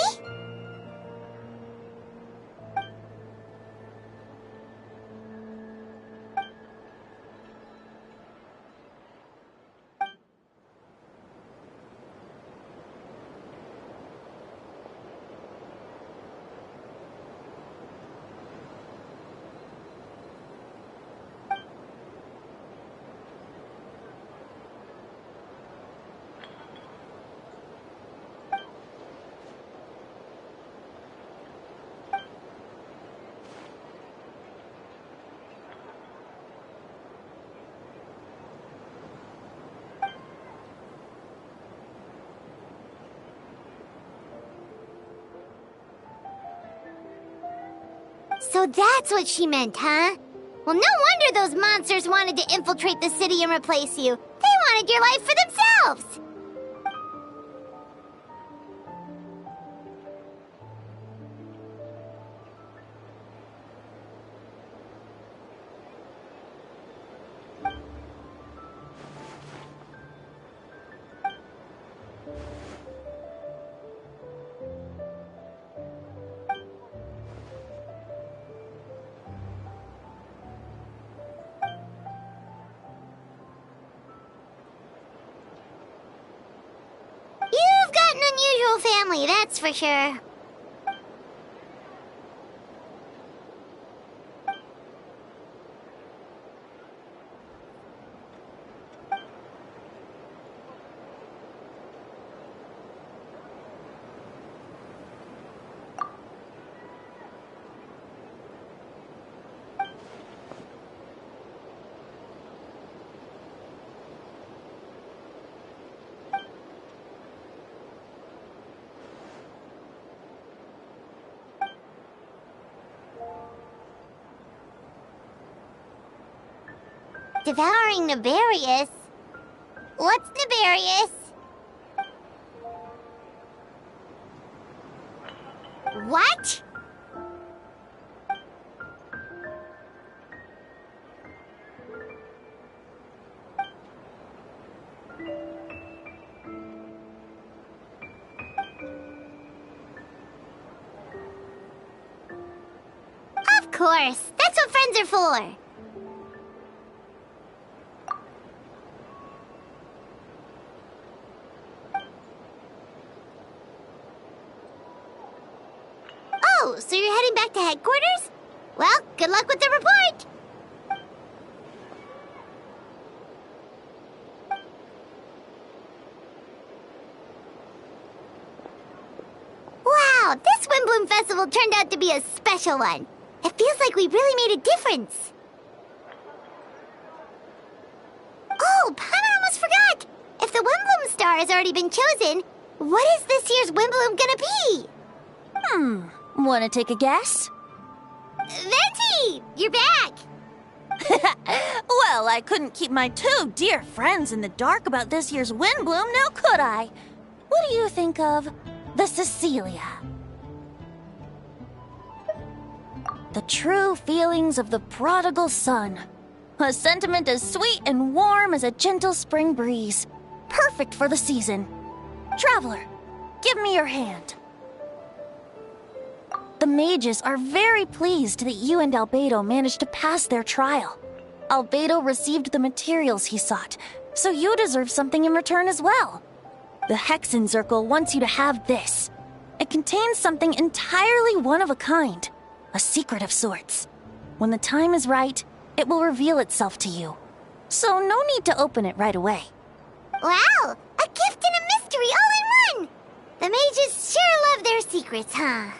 So that's what she meant, huh? Well, no wonder those monsters wanted to infiltrate the city and replace you. They wanted your life for themselves! You've got an unusual family, that's for sure. Devouring Nefarious? What's Nefarious? What? Of course, that's what friends are for. Oh, so you're heading back to headquarters? Well, good luck with the report! Wow, this Windbloom Festival turned out to be a special one. It feels like we really made a difference. Oh, Paimon almost forgot! If the Windbloom star has already been chosen, what is this year's Windbloom gonna be? Wanna take a guess? Venti! You're back! Well, I couldn't keep my two dear friends in the dark about this year's Windbloom, now could I? What do you think of the Cecilia? The true feelings of the prodigal son. A sentiment as sweet and warm as a gentle spring breeze. Perfect for the season. Traveler, give me your hand. The mages are very pleased that you and Albedo managed to pass their trial. Albedo received the materials he sought, so you deserve something in return as well. The Hexen Circle wants you to have this. It contains something entirely one of a kind, a secret of sorts. When the time is right, it will reveal itself to you. So no need to open it right away. Wow, a gift and a mystery all in one! The mages sure love their secrets, huh?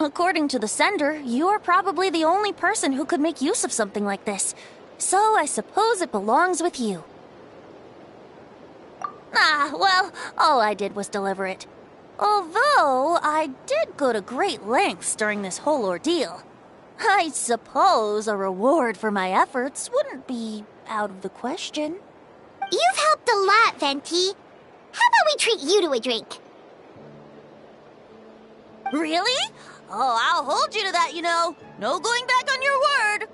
According to the sender, you are probably the only person who could make use of something like this. So I suppose it belongs with you. Well, all I did was deliver it. Although, I did go to great lengths during this whole ordeal. I suppose a reward for my efforts wouldn't be out of the question. You've helped a lot, Venti. How about we treat you to a drink? Really? Oh, I'll hold you to that, you know. No going back on your word.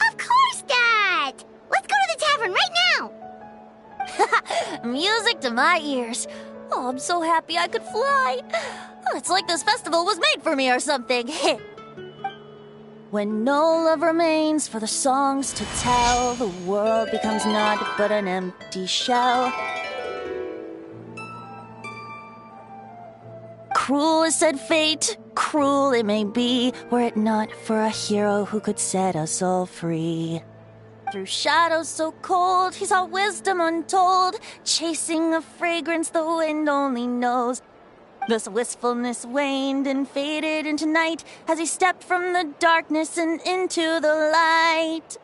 Of course, Dad! Let's go to the tavern right now! Music to my ears. Oh, I'm so happy I could fly. It's like this festival was made for me or something. When no love remains for the songs to tell, the world becomes naught but an empty shell. Cruel is said fate, cruel it may be, were it not for a hero who could set us all free. Through shadows so cold, he saw wisdom untold, chasing a fragrance the wind only knows. Thus wistfulness waned and faded into night as he stepped from the darkness and into the light.